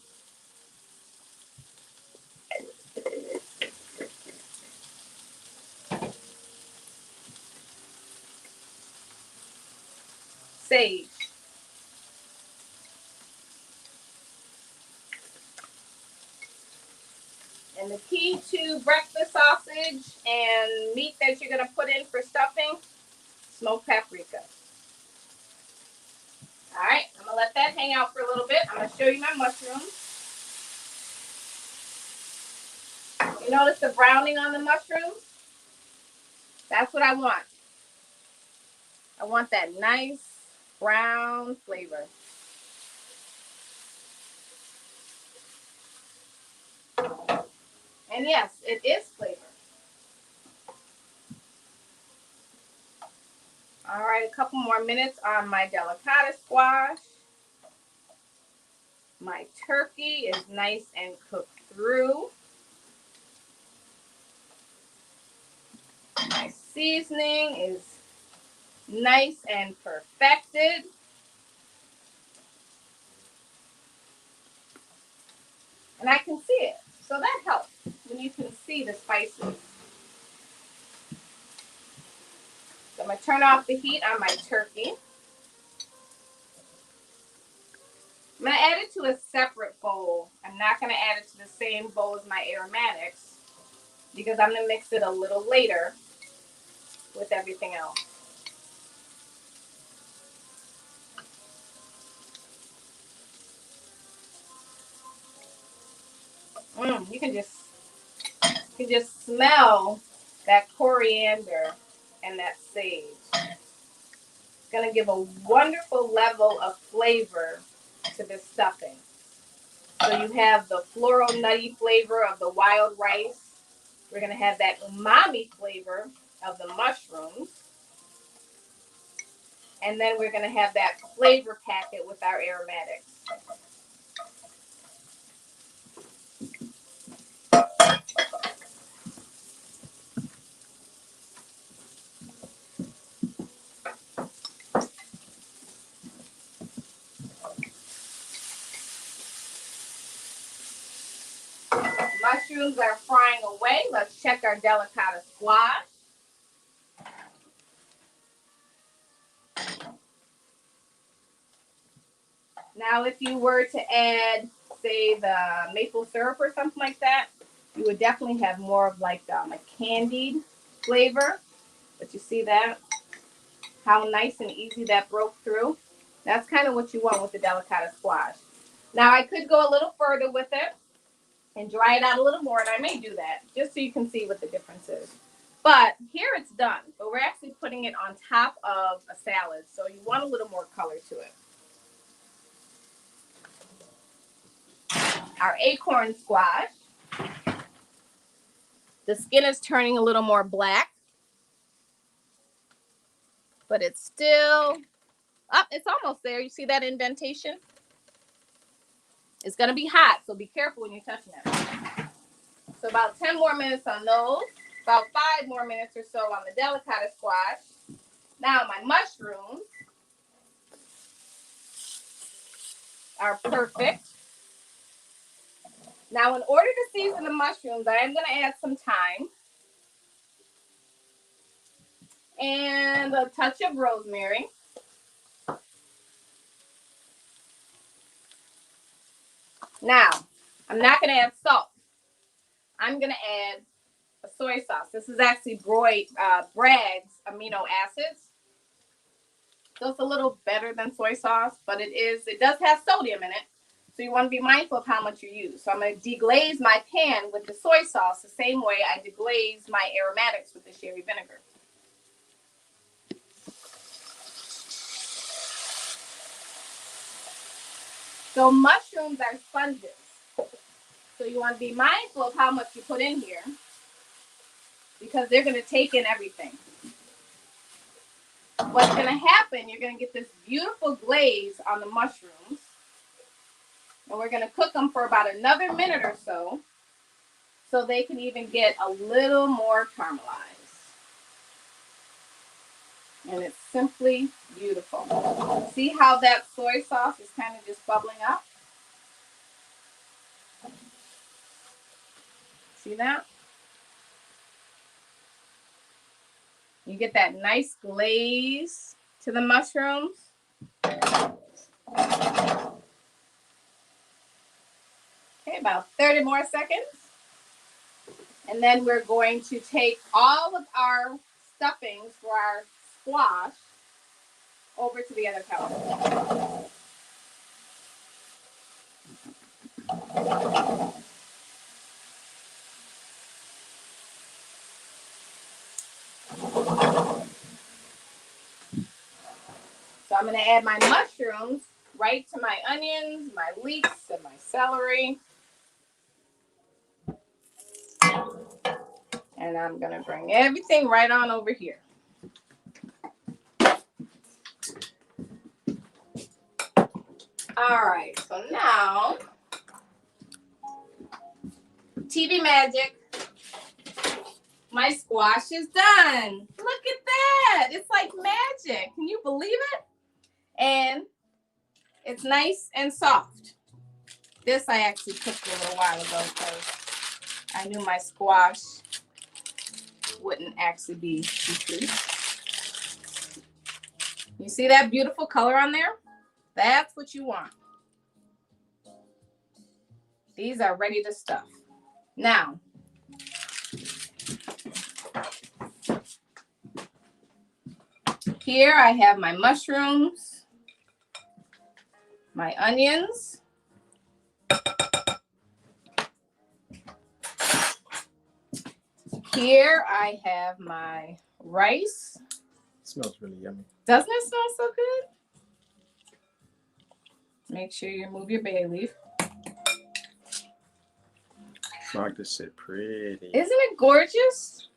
Sage. And the key to breakfast sausage and meat that you're going to put in for stuffing, smoked paprika. All right, I'm going to let that hang out for a little bit. I'm going to show you my mushrooms. You notice the browning on the mushrooms? That's what I want. I want that nice brown flavor. And yes, it is flavor. All right, a couple more minutes on my delicata squash. My turkey is nice and cooked through. My seasoning is nice and perfected. And I can see it. So that helps when you can see the spices. So I'm going to turn off the heat on my turkey. I'm going to add it to a separate bowl. I'm not going to add it to the same bowl as my aromatics because I'm going to mix it a little later with everything else. You can just smell that coriander and that sage. It's going to give a wonderful level of flavor to this stuffing. So you have the floral nutty flavor of the wild rice. We're going to have that umami flavor of the mushrooms. And then we're going to have that flavor packet with our aromatics. Mushrooms are frying away. Let's check our delicata squash. Now, if you were to add, say, the maple syrup or something like that, you would definitely have more of like a candied flavor. But you see that? How nice and easy that broke through. That's kind of what you want with the delicata squash. Now, I could go a little further with it and dry it out a little more, and I may do that just so you can see what the difference is. But here it's done, but we're actually putting it on top of a salad, so you want a little more color to it. Our acorn squash. The skin is turning a little more black, but it's still up. It's almost there. You see that indentation? It's going to be hot, so be careful when you're touching it. So about 10 more minutes on those, about 5 more minutes or so on the delicata squash. Now my mushrooms are perfect. Now, in order to season the mushrooms, I am going to add some thyme and a touch of rosemary. Now, I'm not going to add salt. I'm going to add a soy sauce. This is actually Bragg's amino acids. So it's a little better than soy sauce, but it does have sodium in it. So you want to be mindful of how much you use. So I'm going to deglaze my pan with the soy sauce the same way I deglaze my aromatics with the sherry vinegar. So mushrooms are sponges. So you want to be mindful of how much you put in here because they're going to take in everything. What's going to happen, you're going to get this beautiful glaze on the mushrooms. And we're going to cook them for about another minute or so they can even get a little more caramelized. And it's simply beautiful. See how that soy sauce is kind of just bubbling up? See that? You get that nice glaze to the mushrooms. Okay, about 30 more seconds. And then we're going to take all of our stuffings for our squash over to the other counter. So I'm going to add my mushrooms right to my onions, my leeks, and my celery. And I'm going to bring everything right on over here. All right, so now, TV magic. My squash is done. Look at that. It's like magic. Can you believe it? And it's nice and soft. This I actually cooked a little while ago because I knew my squash wouldn't actually be too. You see that beautiful color on there? That's what you want. These are ready to stuff. Now, here I have my mushrooms, my onions, here I have my rice. It smells really yummy. Doesn't it smell so good? Make sure you remove your bay leaf. Magda said pretty. Isn't it gorgeous?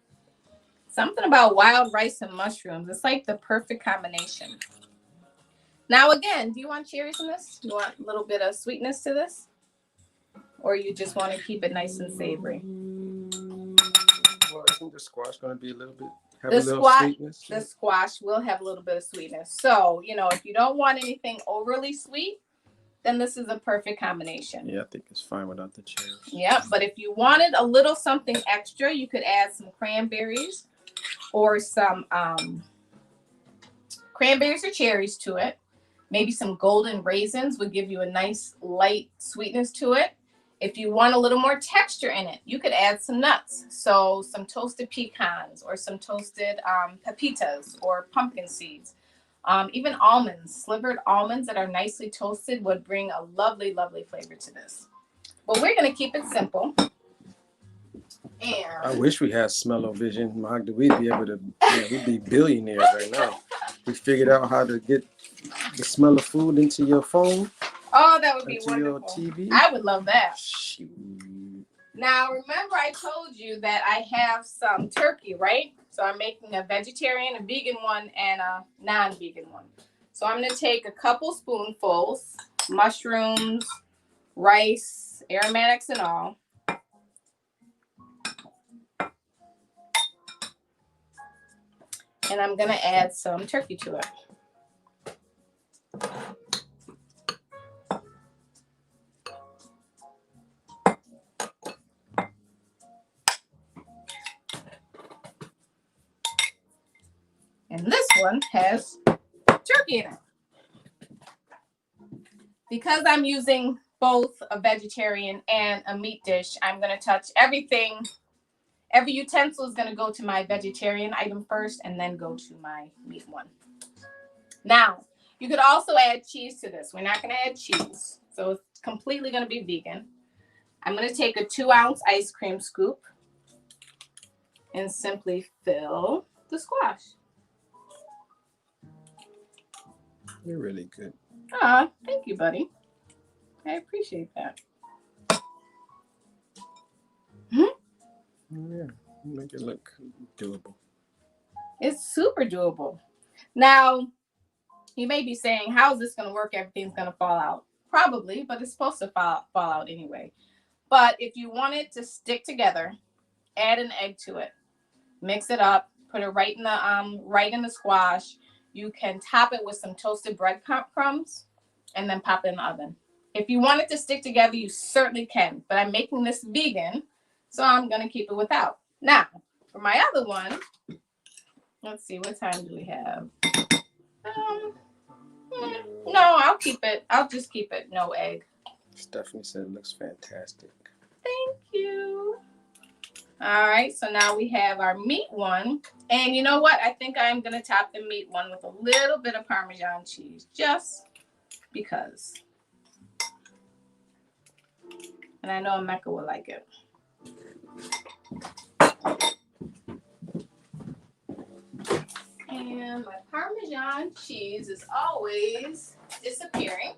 Something about wild rice and mushrooms. It's like the perfect combination. Now again, do you want cherries in this? You want a little bit of sweetness to this? Or you just want to keep it nice and savory? Well, isn't the squash going to be a little bit, have a little sweetness? The squash will have a little bit of sweetness. So, if you don't want anything overly sweet, then this is a perfect combination. Yeah, I think it's fine without the cherries. Yeah, but if you wanted a little something extra, you could add some cranberries or some cranberries or cherries to it. Maybe some golden raisins would give you a nice light sweetness to it. If you want a little more texture in it, you could add some nuts. So some toasted pecans or some toasted pepitas or pumpkin seeds. Even almonds, slivered almonds that are nicely toasted would bring a lovely, lovely flavor to this. But we're going to keep it simple. And I wish we had smell-o-vision. Magda, we'd be able to, we'd be billionaires right now. We figured out how to get the smell of food into your phone. Oh, that would be into wonderful. your TV. I would love that. Shoot. Now, remember I told you that I have some turkey, right? So I'm making a vegetarian, a vegan one, and a non-vegan one. So I'm going to take a couple spoonfuls, mushrooms, rice, aromatics and all. And I'm going to add some turkey to it. And this one has turkey in it. Because I'm using both a vegetarian and a meat dish, I'm going to touch everything. Every utensil is going to go to my vegetarian item first and then go to my meat one. Now, you could also add cheese to this. We're not going to add cheese, so it's completely going to be vegan. I'm going to take a 2-ounce ice cream scoop and simply fill the squash. You're really good. Ah, thank you, buddy. I appreciate that. Yeah, make it look doable. It's super doable. Now, you may be saying, how is this going to work? Everything's going to fall out. Probably, but it's supposed to fall out anyway. But if you want it to stick together, add an egg to it. Mix it up. Put it right in the squash. You can top it with some toasted bread crumbs and then pop it in the oven. If you want it to stick together, you certainly can. But I'm making this vegan, so I'm going to keep it without. Now, for my other one, let's see, what time do we have? No, I'll keep it. I'll just keep it no egg. Stephanie said it looks fantastic. Thank you. All right, so now we have our meat one. And you know what? I think I'm going to top the meat one with a little bit of Parmesan cheese, just because. And I know Mecca will like it. And my Parmesan cheese is always disappearing.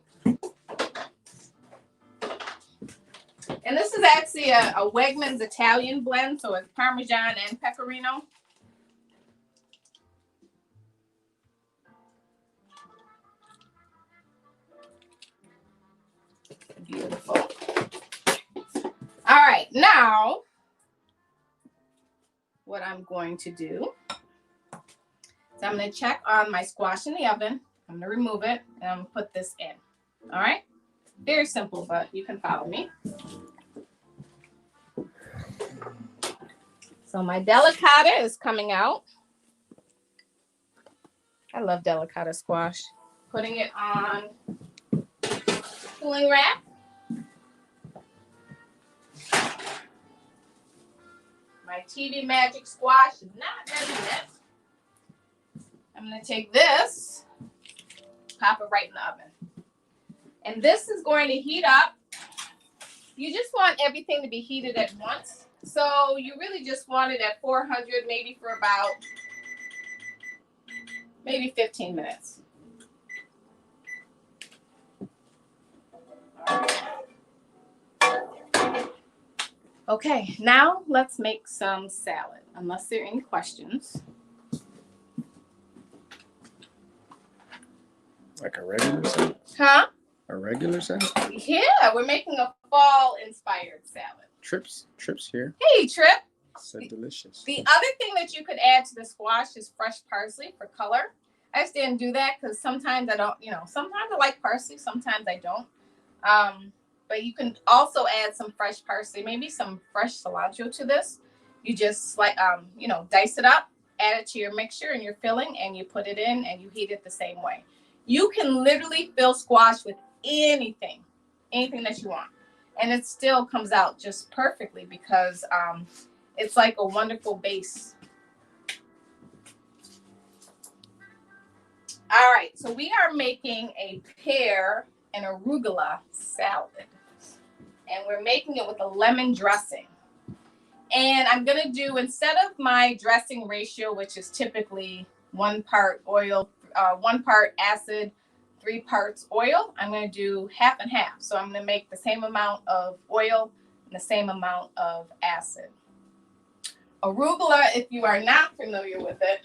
And this is actually a Wegmans Italian blend, so it's Parmesan and Pecorino. Beautiful. All right, now what I'm going to do is I'm going to check on my squash in the oven. I'm going to remove it and I'm going to put this in. All right? Very simple, but you can follow me. So my delicata is coming out. I love delicata squash. Putting it on cooling rack. My TV Magic squash is not ready yet. I'm going to take this, pop it right in the oven. And this is going to heat up. You just want everything to be heated at once. So you really just want it at 400, maybe for about 15 minutes. All right. Okay, now let's make some salad, unless there are any questions. Like a regular salad? Huh? A regular salad? Yeah, we're making a fall-inspired salad. Trips here. Hey, Trip. So delicious. The other thing that you could add to the squash is fresh parsley for color. I just didn't do that because sometimes I don't, sometimes I like parsley, sometimes I don't. But you can also add some fresh parsley, maybe some fresh cilantro to this. You just dice it up, add it to your mixture and your filling, and you put it in and you heat it the same way. You can literally fill squash with anything that you want. And it still comes out just perfectly because it's like a wonderful base. All right, so we are making a pear and arugula salad. And we're making it with a lemon dressing. And I'm going to do, instead of my dressing ratio, which is typically 1 part oil, 1 part acid, 3 parts oil, I'm going to do half and half. So I'm going to make the same amount of oil and the same amount of acid. Arugula, if you are not familiar with it,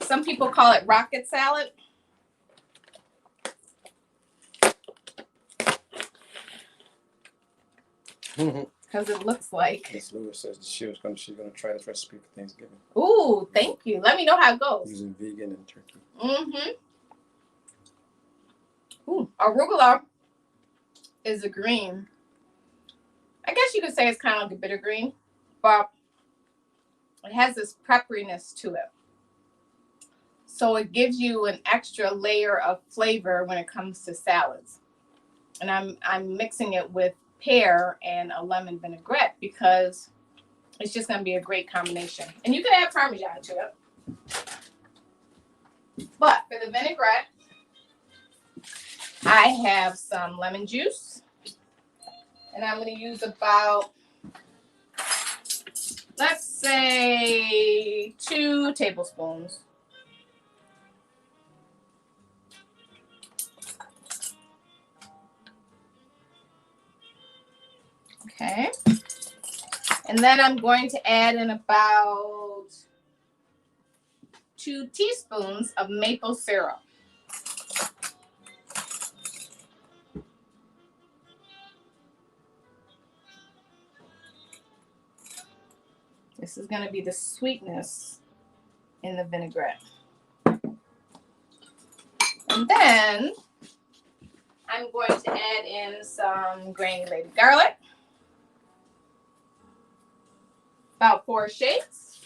some people call it rocket salad. Because it looks like. Miss Lewis says she's gonna try this recipe for Thanksgiving. Ooh, thank you. Let me know how it goes. Using vegan and turkey. Mm-hmm. Ooh, arugula is a green. I guess you could say it's kind of like a bitter green, but it has this pepperiness to it. So it gives you an extra layer of flavor when it comes to salads. And I'm mixing it with pear and a lemon vinaigrette because it's just going to be a great combination. And you can add Parmesan to it. But for the vinaigrette, I have some lemon juice. And I'm going to use about, let's say, 2 tablespoons. Okay. And then I'm going to add in about 2 teaspoons of maple syrup. This is going to be the sweetness in the vinaigrette. And then I'm going to add in some granulated garlic. About 4 shakes.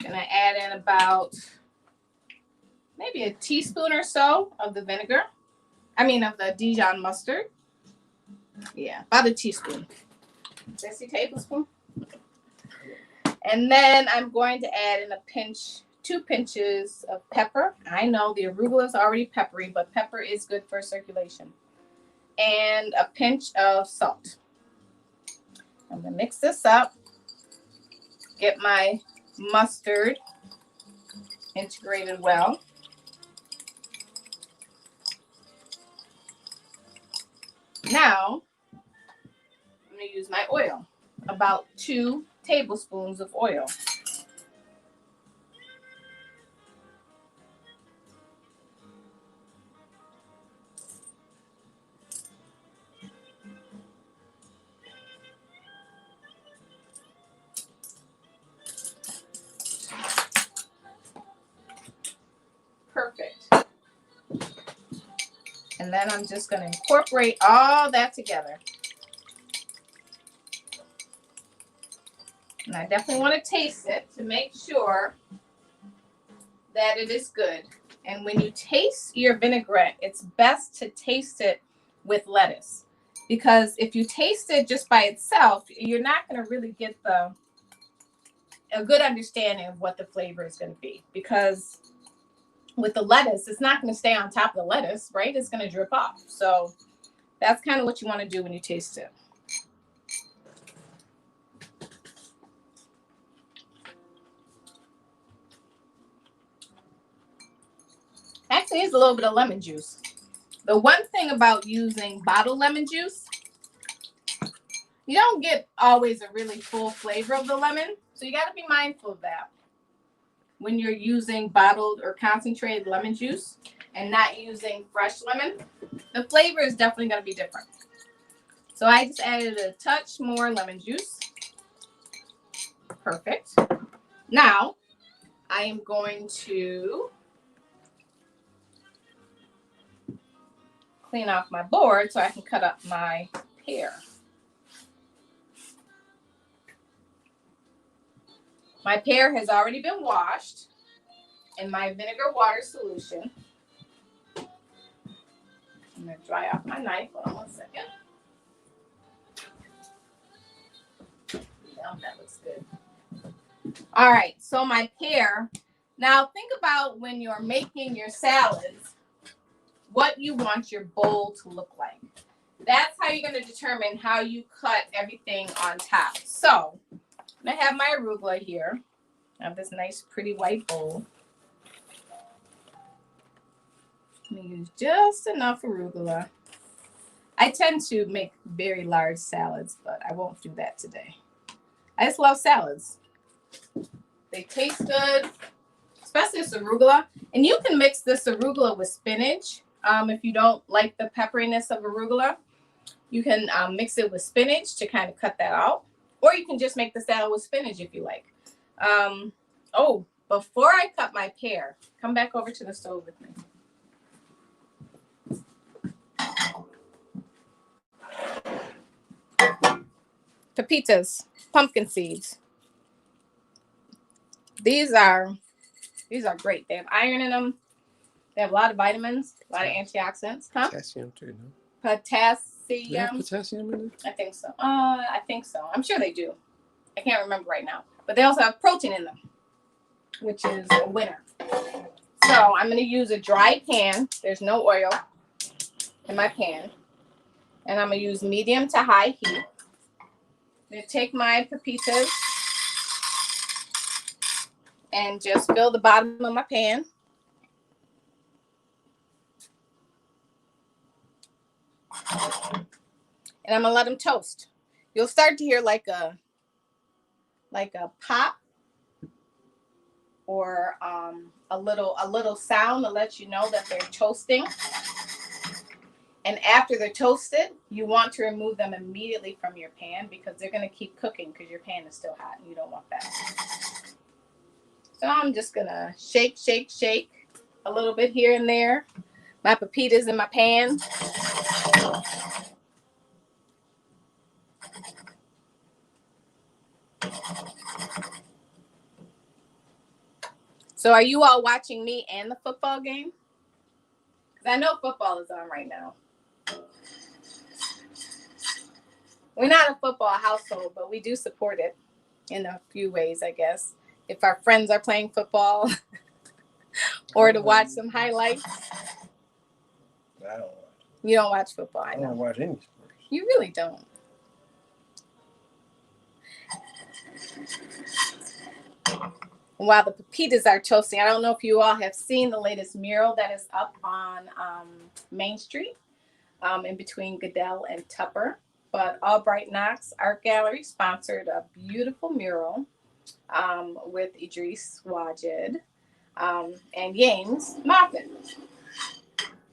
Gonna add in about maybe a teaspoon or so of the vinegar. Of the Dijon mustard. Yeah, about a teaspoon. Did I see tablespoon? And then I'm going to add in 2 pinches of pepper. I know the arugula is already peppery, but pepper is good for circulation. And a pinch of salt. I'm going to mix this up. Get my mustard integrated well. Now, I'm going to use my oil. About 2 tablespoons of oil. Perfect. And then I'm just going to incorporate all that together. And I definitely want to taste it to make sure that it is good. And when you taste your vinaigrette, it's best to taste it with lettuce. Because if you taste it just by itself, you're not going to really get a good understanding of what the flavor is going to be. Because with the lettuce, it's not going to stay on top of the lettuce, right? It's going to drip off. So that's kind of what you want to do when you taste it. Actually, it's a little bit of lemon juice. The one thing about using bottled lemon juice, you don't get always a really full flavor of the lemon. So you got to be mindful of that when you're using bottled or concentrated lemon juice and not using fresh lemon. The flavor is definitely going to be different. So I just added a touch more lemon juice. Perfect. Now I am going to clean off my board so I can cut up my pear. My pear has already been washed in my vinegar water solution. I'm going to dry off my knife. Hold on 1 second. Yeah, that looks good. All right, so my pear. Now think about when you're making your salads, what you want your bowl to look like. That's how you're going to determine how you cut everything on top. So I have my arugula here. I have this nice pretty white bowl. I'm going to use just enough arugula. I tend to make very large salads, but I won't do that today. I just love salads. They taste good, especially this arugula. And you can mix this arugula with spinach. If you don't like the pepperiness of arugula, you can mix it with spinach to kind of cut that out. Or you can just make the salad with spinach if you like. Oh, before I cut my pear, come back over to the stove with me. Pepitas, pumpkin seeds. These are great. They have iron in them. They have a lot of vitamins, a lot of antioxidants. Huh? Potassium too, no? Potassium. They have potassium in it? I think so. I think so. I'm sure they do. I can't remember right now. But they also have protein in them, which is a winner. So I'm going to use a dry pan. There's no oil in my pan. And I'm going to use medium to high heat. I'm going to take my pepitas and just fill the bottom of my pan. And I'm going to let them toast. You'll start to hear like a pop or a little sound to let you know that they're toasting. And after they're toasted, you want to remove them immediately from your pan because they're going to keep cooking because your pan is still hot and you don't want that. So I'm just going to shake, shake, shake a little bit here and there. My pepitas in my pan. So are you all watching me and the football game? Because I know football is on right now. We're not a football household, but we do support it in a few ways, I guess. If our friends are playing football or to watch some highlights. I don't watch. You don't watch football, I know. I don't watch any sports. You really don't. While the pepitas are toasting, I don't know if you all have seen the latest mural that is up on Main Street in between Goodell and Tupper. But Albright Knox Art Gallery sponsored a beautiful mural with Idris Wajid and James Moffat.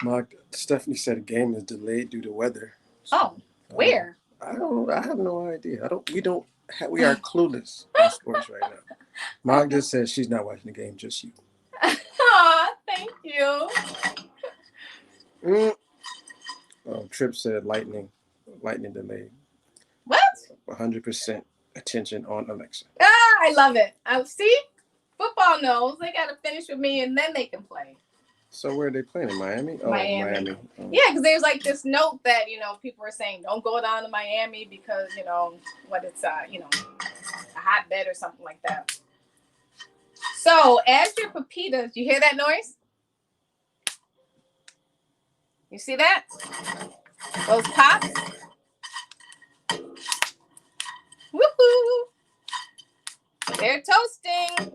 Mark, Stephanie said the game is delayed due to weather. Oh, where? I have no idea. We are clueless in sports right now. Mark just said she's not watching the game, just you. Aw, thank you. Tripp said lightning delayed. What? 100% attention on Alexa. I love it. See? Football knows. They got to finish with me and then they can play. So where are they playing? In Miami? Oh, Miami. Oh. Yeah, because there's like this note that, people are saying don't go down to Miami because, it's a hotbed or something like that. So as your pepitas, you hear that noise? You see that? Those pops? Woohoo! They're toasting.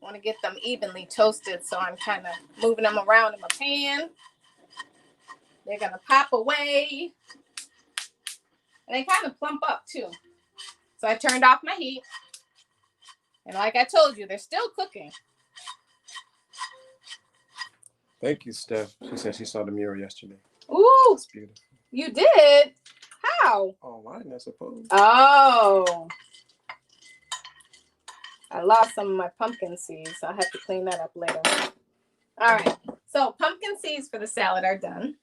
I want to get them evenly toasted, so I'm kind of moving them around in my pan. They're going to pop away. And they kind of plump up too. So I turned off my heat. And like I told you, they're still cooking. Thank you, Steph. She said she saw the mural yesterday. Ooh, it's beautiful. You did? How? Online, I suppose. Oh. I lost some of my pumpkin seeds, so I'll have to clean that up later. All right. So pumpkin seeds for the salad are done.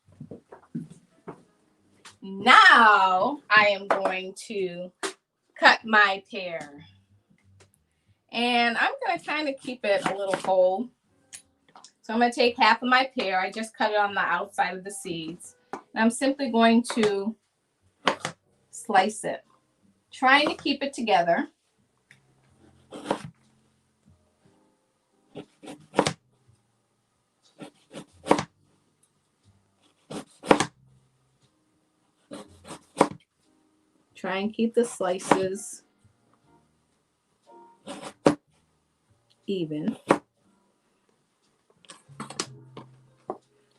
Now I am going to cut my pear. And I'm going to kind of keep it a little whole. So I'm going to take half of my pear. I just cut it on the outside of the seeds. And I'm simply going to slice it, trying to keep it together. Try and keep the slices even.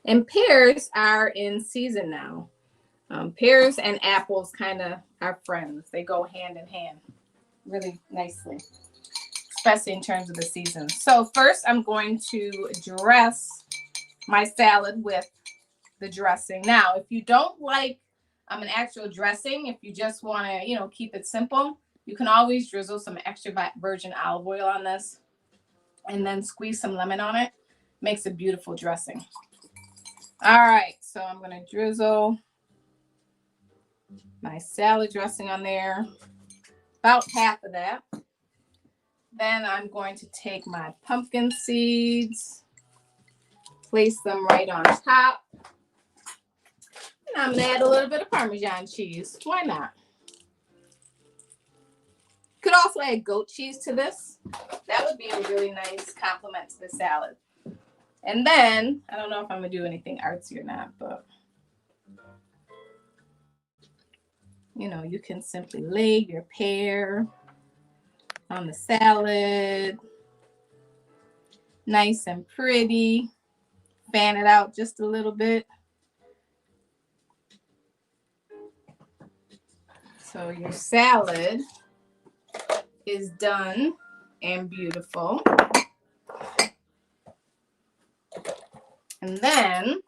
And pears are in season now. Pears and apples kind of are friends. They go hand in hand really nicely, especially in terms of the season. So first I'm going to dress my salad with the dressing. Now, if you don't like an actual dressing, if you just want to, keep it simple, you can always drizzle some extra virgin olive oil on this and then squeeze some lemon on it. Makes a beautiful dressing. All right, so I'm going to drizzle my salad dressing on there, about half of that. Then I'm going to take my pumpkin seeds, place them right on top. And I'm going to add a little bit of Parmesan cheese. Why not? Could also add goat cheese to this. That would be a really nice compliment to the salad. And then, I don't know if I'm going to do anything artsy or not, but you can simply lay your pear on the salad. Nice and pretty. Fan it out just a little bit. So your salad is done and beautiful. And then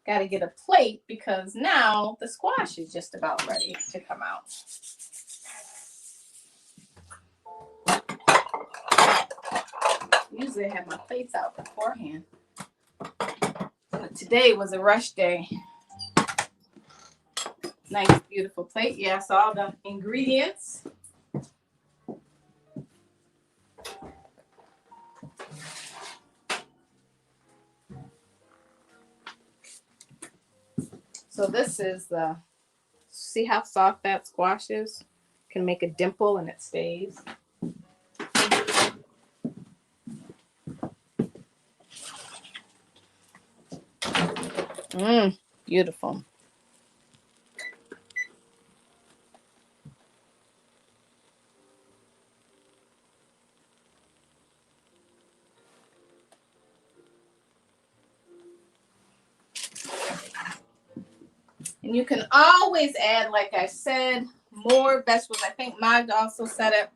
got to get a plate because now the squash is just about ready to come out. Usually I have my plates out beforehand, but today was a rush day. Nice, beautiful plate. Yes, all the ingredients. So this is see how soft that squash is? Can make a dimple and it stays. Beautiful. And you can always add, like I said, more vegetables. I think Magda also said it.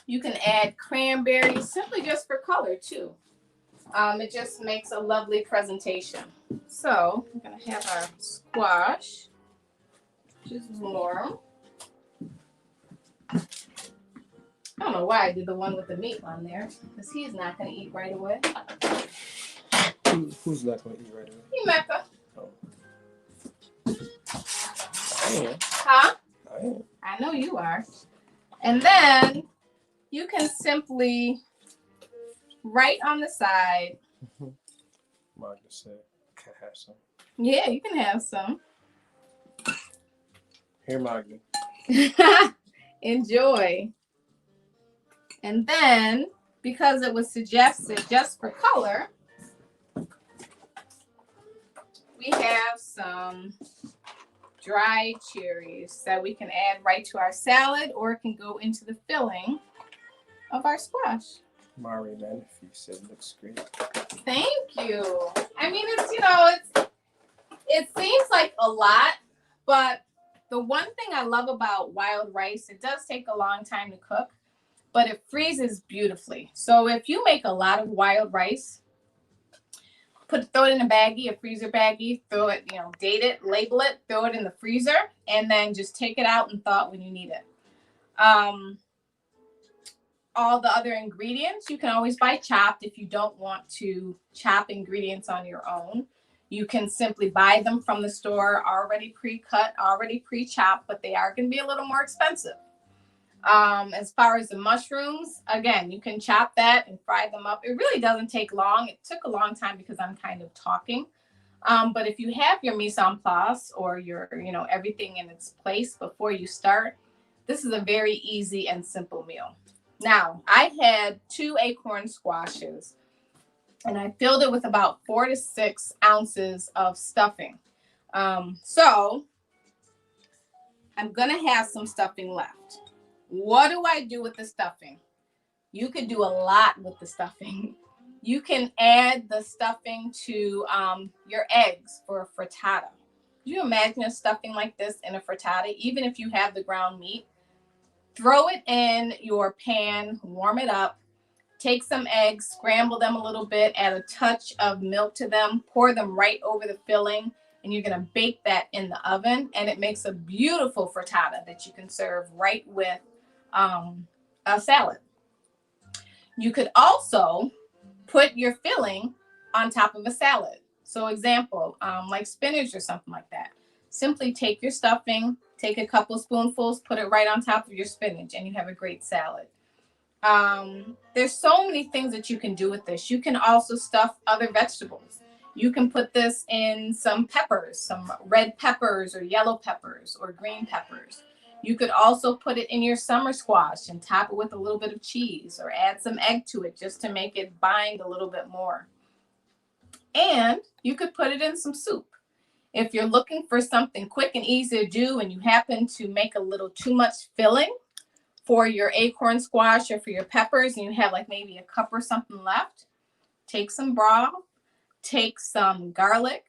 You can add cranberries simply just for color too. It just makes a lovely presentation. So we're going to have our squash, which is warm. I don't know why I did the one with the meat on there, because he's not going to eat right away. Who's not going to eat right away? You, Mecca. Oh. I am. Huh? I am. I know you are. And then you can simply, right on the side. Magda said, can I have some? Yeah, you can have some. Here, Magda. Enjoy. And then, because it was suggested just for color, we have some dried cherries that we can add right to our salad, or it can go into the filling of our squash. Mari Manifi said looks great. Thank you. I mean, it seems like a lot, but the one thing I love about wild rice, it does take a long time to cook, but it freezes beautifully. So if you make a lot of wild rice, throw it in a baggie, a freezer baggie, throw it, date it, label it, throw it in the freezer, and then just take it out and thaw it when you need it. All the other ingredients you can always buy chopped. If you don't want to chop ingredients on your own, you can simply buy them from the store already pre-cut, already pre-chopped, but they are going to be a little more expensive. As far as the mushrooms, again, you can chop that and fry them up. It really doesn't take long. It took a long time because I'm kind of talking. But if you have your mise en place or your, everything in its place before you start, this is a very easy and simple meal. Now, I had 2 acorn squashes and I filled it with about 4 to 6 ounces of stuffing. So I'm going to have some stuffing left. What do I do with the stuffing? You could do a lot with the stuffing. You can add the stuffing to your eggs for a frittata. Can you imagine a stuffing like this in a frittata, even if you have the ground meat? Throw it in your pan, warm it up, take some eggs, scramble them a little bit, add a touch of milk to them, pour them right over the filling, and you're going to bake that in the oven. And it makes a beautiful frittata that you can serve right with a salad. You could also put your filling on top of a salad. So example, like spinach or something like that. Simply take your stuffing, take a couple spoonfuls, put it right on top of your spinach, and you have a great salad. There's so many things that you can do with this. You can also stuff other vegetables. You can put this in some peppers, some red peppers or yellow peppers or green peppers. You could also put it in your summer squash and top it with a little bit of cheese or add some egg to it just to make it bind a little bit more. And you could put it in some soup. If you're looking for something quick and easy to do and you happen to make a little too much filling for your acorn squash or for your peppers and you have like maybe a cup or something left, take some broth, take some garlic,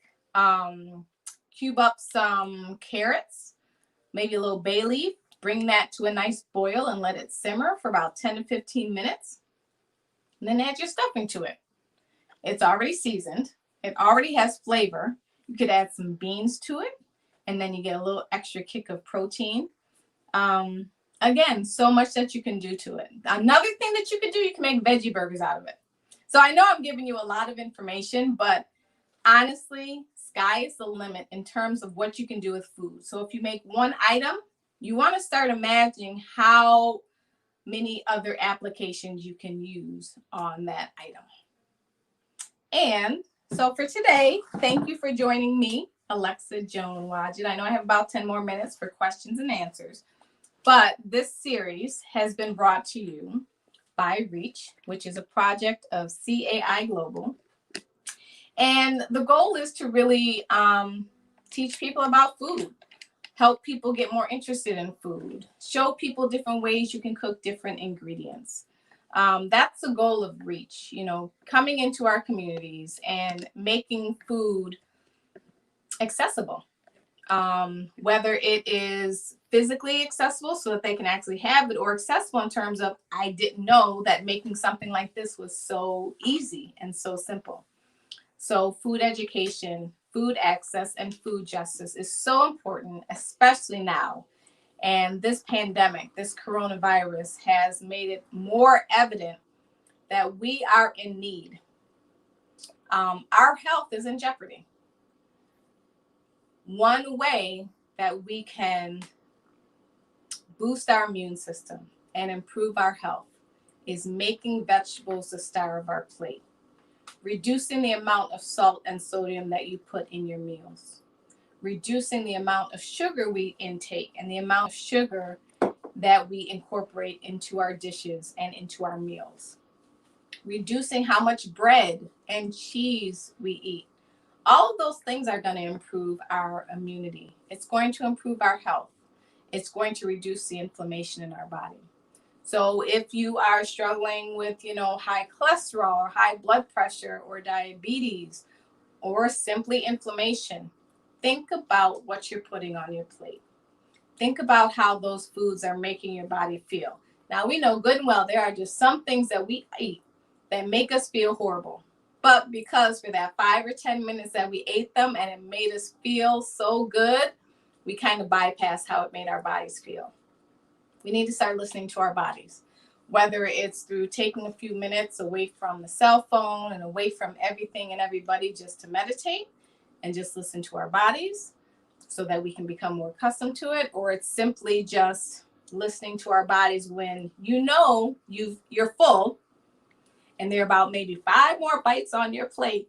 cube up some carrots, maybe a little bay leaf, bring that to a nice boil and let it simmer for about 10 to 15 minutes. And then add your stuffing to it. It's already seasoned. It already has flavor. You could add some beans to it, and then you get a little extra kick of protein. Again, so much that you can do to it. Another thing that you can do, you can make veggie burgers out of it. So I know I'm giving you a lot of information, but honestly, sky is the limit in terms of what you can do with food. So if you make one item, you want to start imagining how many other applications you can use on that item. And so for today, thank you for joining me, Alexa Joan Wadget. I know I have about 10 more minutes for questions and answers, but this series has been brought to you by REACH, which is a project of CAI Global. And the goal is to really teach people about food, help people get more interested in food, show people different ways you can cook different ingredients. That's the goal of REACH, coming into our communities and making food accessible, whether it is physically accessible so that they can actually have it, or accessible in terms of, I didn't know that making something like this was so easy and so simple. So food education, food access, and food justice is so important, especially now. And this pandemic, this coronavirus, has made it more evident that we are in need. Our health is in jeopardy. One way that we can boost our immune system and improve our health is making vegetables the star of our plate, reducing the amount of salt and sodium that you put in your meals, reducing the amount of sugar we intake and the amount of sugar that we incorporate into our dishes and into our meals, reducing how much bread and cheese we eat. All of those things are going to improve our immunity. It's going to improve our health. It's going to reduce the inflammation in our body. So if you are struggling with, high cholesterol or high blood pressure or diabetes or simply inflammation, think about what you're putting on your plate. Think about how those foods are making your body feel. Now, we know good and well there are just some things that we eat that make us feel horrible. But because for that 5 or 10 minutes that we ate them and it made us feel so good, we kind of bypass how it made our bodies feel. We need to start listening to our bodies, whether it's through taking a few minutes away from the cell phone and away from everything and everybody just to meditate and just listen to our bodies so that we can become more accustomed to it, or it's simply just listening to our bodies when you know you're full and there are about maybe 5 more bites on your plate.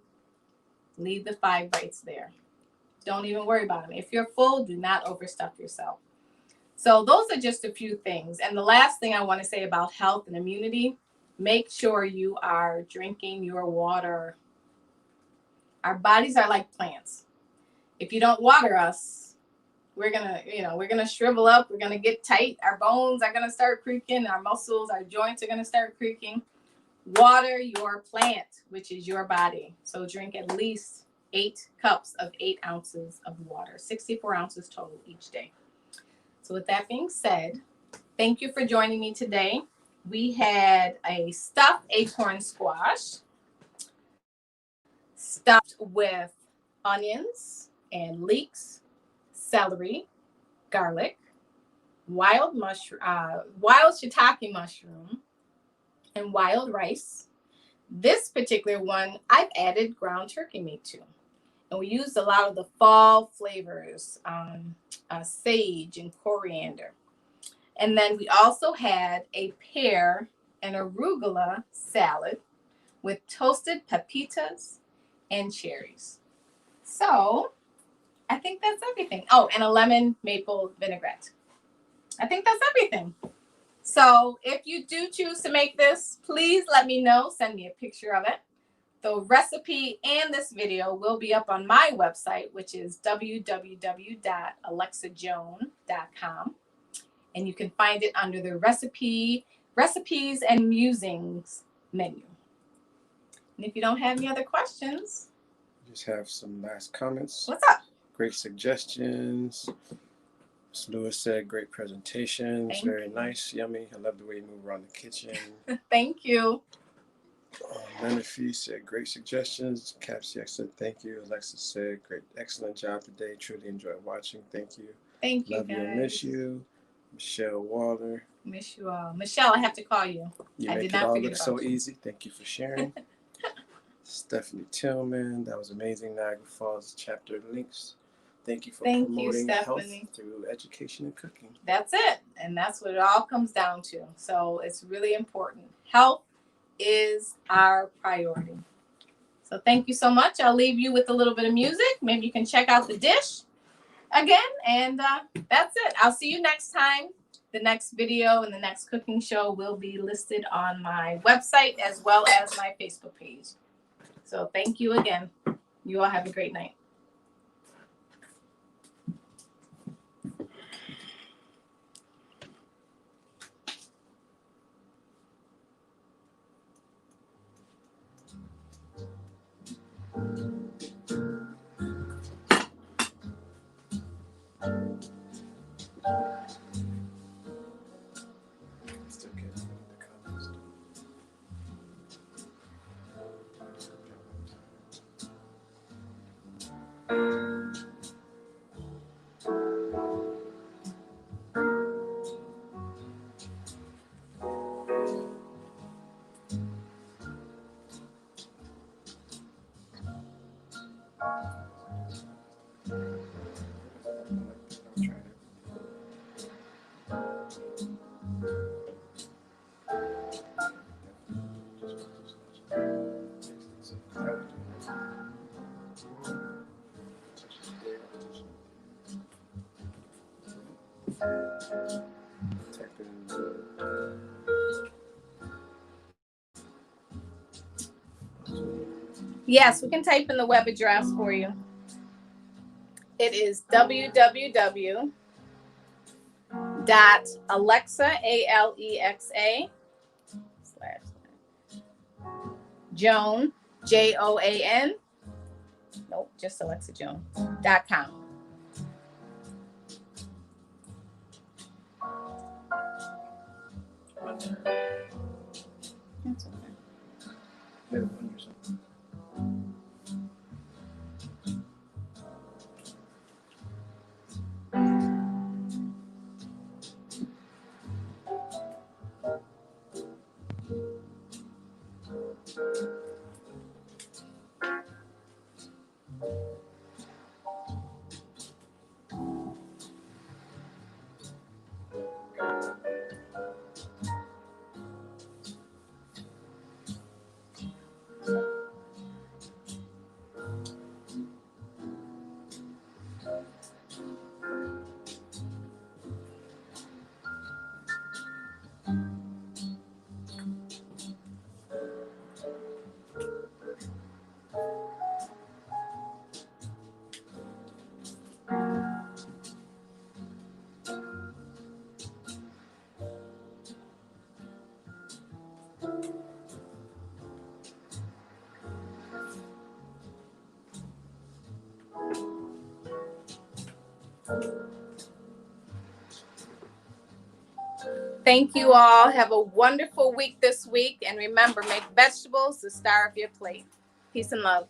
Leave the 5 bites there. Don't even worry about them. If you're full, do not overstuff yourself. So those are just a few things. And the last thing I want to say about health and immunity, make sure you are drinking your water. Our bodies are like plants. If you don't water us, we're gonna shrivel up, we're gonna get tight, our bones are gonna start creaking, our muscles, our joints are gonna start creaking. Water your plant, which is your body. So drink at least 8 cups of 8 ounces of water, 64 ounces total each day. So with that being said, thank you for joining me today. We had a stuffed acorn squash, stuffed with onions and leeks, celery, garlic, wild shiitake mushroom, and wild rice. This particular one, I've added ground turkey meat to. And we used a lot of the fall flavors, sage and coriander. And then we also had a pear and arugula salad with toasted pepitas and cherries. So I think that's everything. Oh, and a lemon maple vinaigrette. I think that's everything. So if you do choose to make this, please let me know. Send me a picture of it. The recipe and this video will be up on my website, which is www.alexajoan.com. And you can find it under the recipes and musings menu. And if you don't have any other questions, Just have some last comments. what's up? Great suggestions. Ms. Lewis said, great presentations. Thank Very you. nice, yummy. I love the way you move around the kitchen. Thank you. Leonard Fee said, great suggestions. Capsiac said, thank you. Alexa said, great, excellent job today. Truly enjoyed watching. Thank you. Thank you, Love you guys. and miss you. Michelle Waller. Miss you all. Michelle, I have to call you. You I make did it not all forget look about so you. easy. Thank you for sharing. Stephanie Tillman, that was amazing. Niagara Falls chapter links. Thank you for promoting health Stephanie. through education and cooking. That's it. And that's what it all comes down to. So it's really important. Health is our priority. So thank you so much. I'll leave you with a little bit of music. Maybe you can check out the dish again. And that's it. I'll see you next time. The next video and the next cooking show will be listed on my website as well as my Facebook page. So thank you again. You all have a great night. Still getting the comments. Yes, we can type in the web address for you. It is www.alexa, ALEXA, Joan, JOAN, nope, just AlexaJoan.com. That's okay. Thank you all. Have a wonderful week this week. And remember, make vegetables the star of your plate. Peace and love.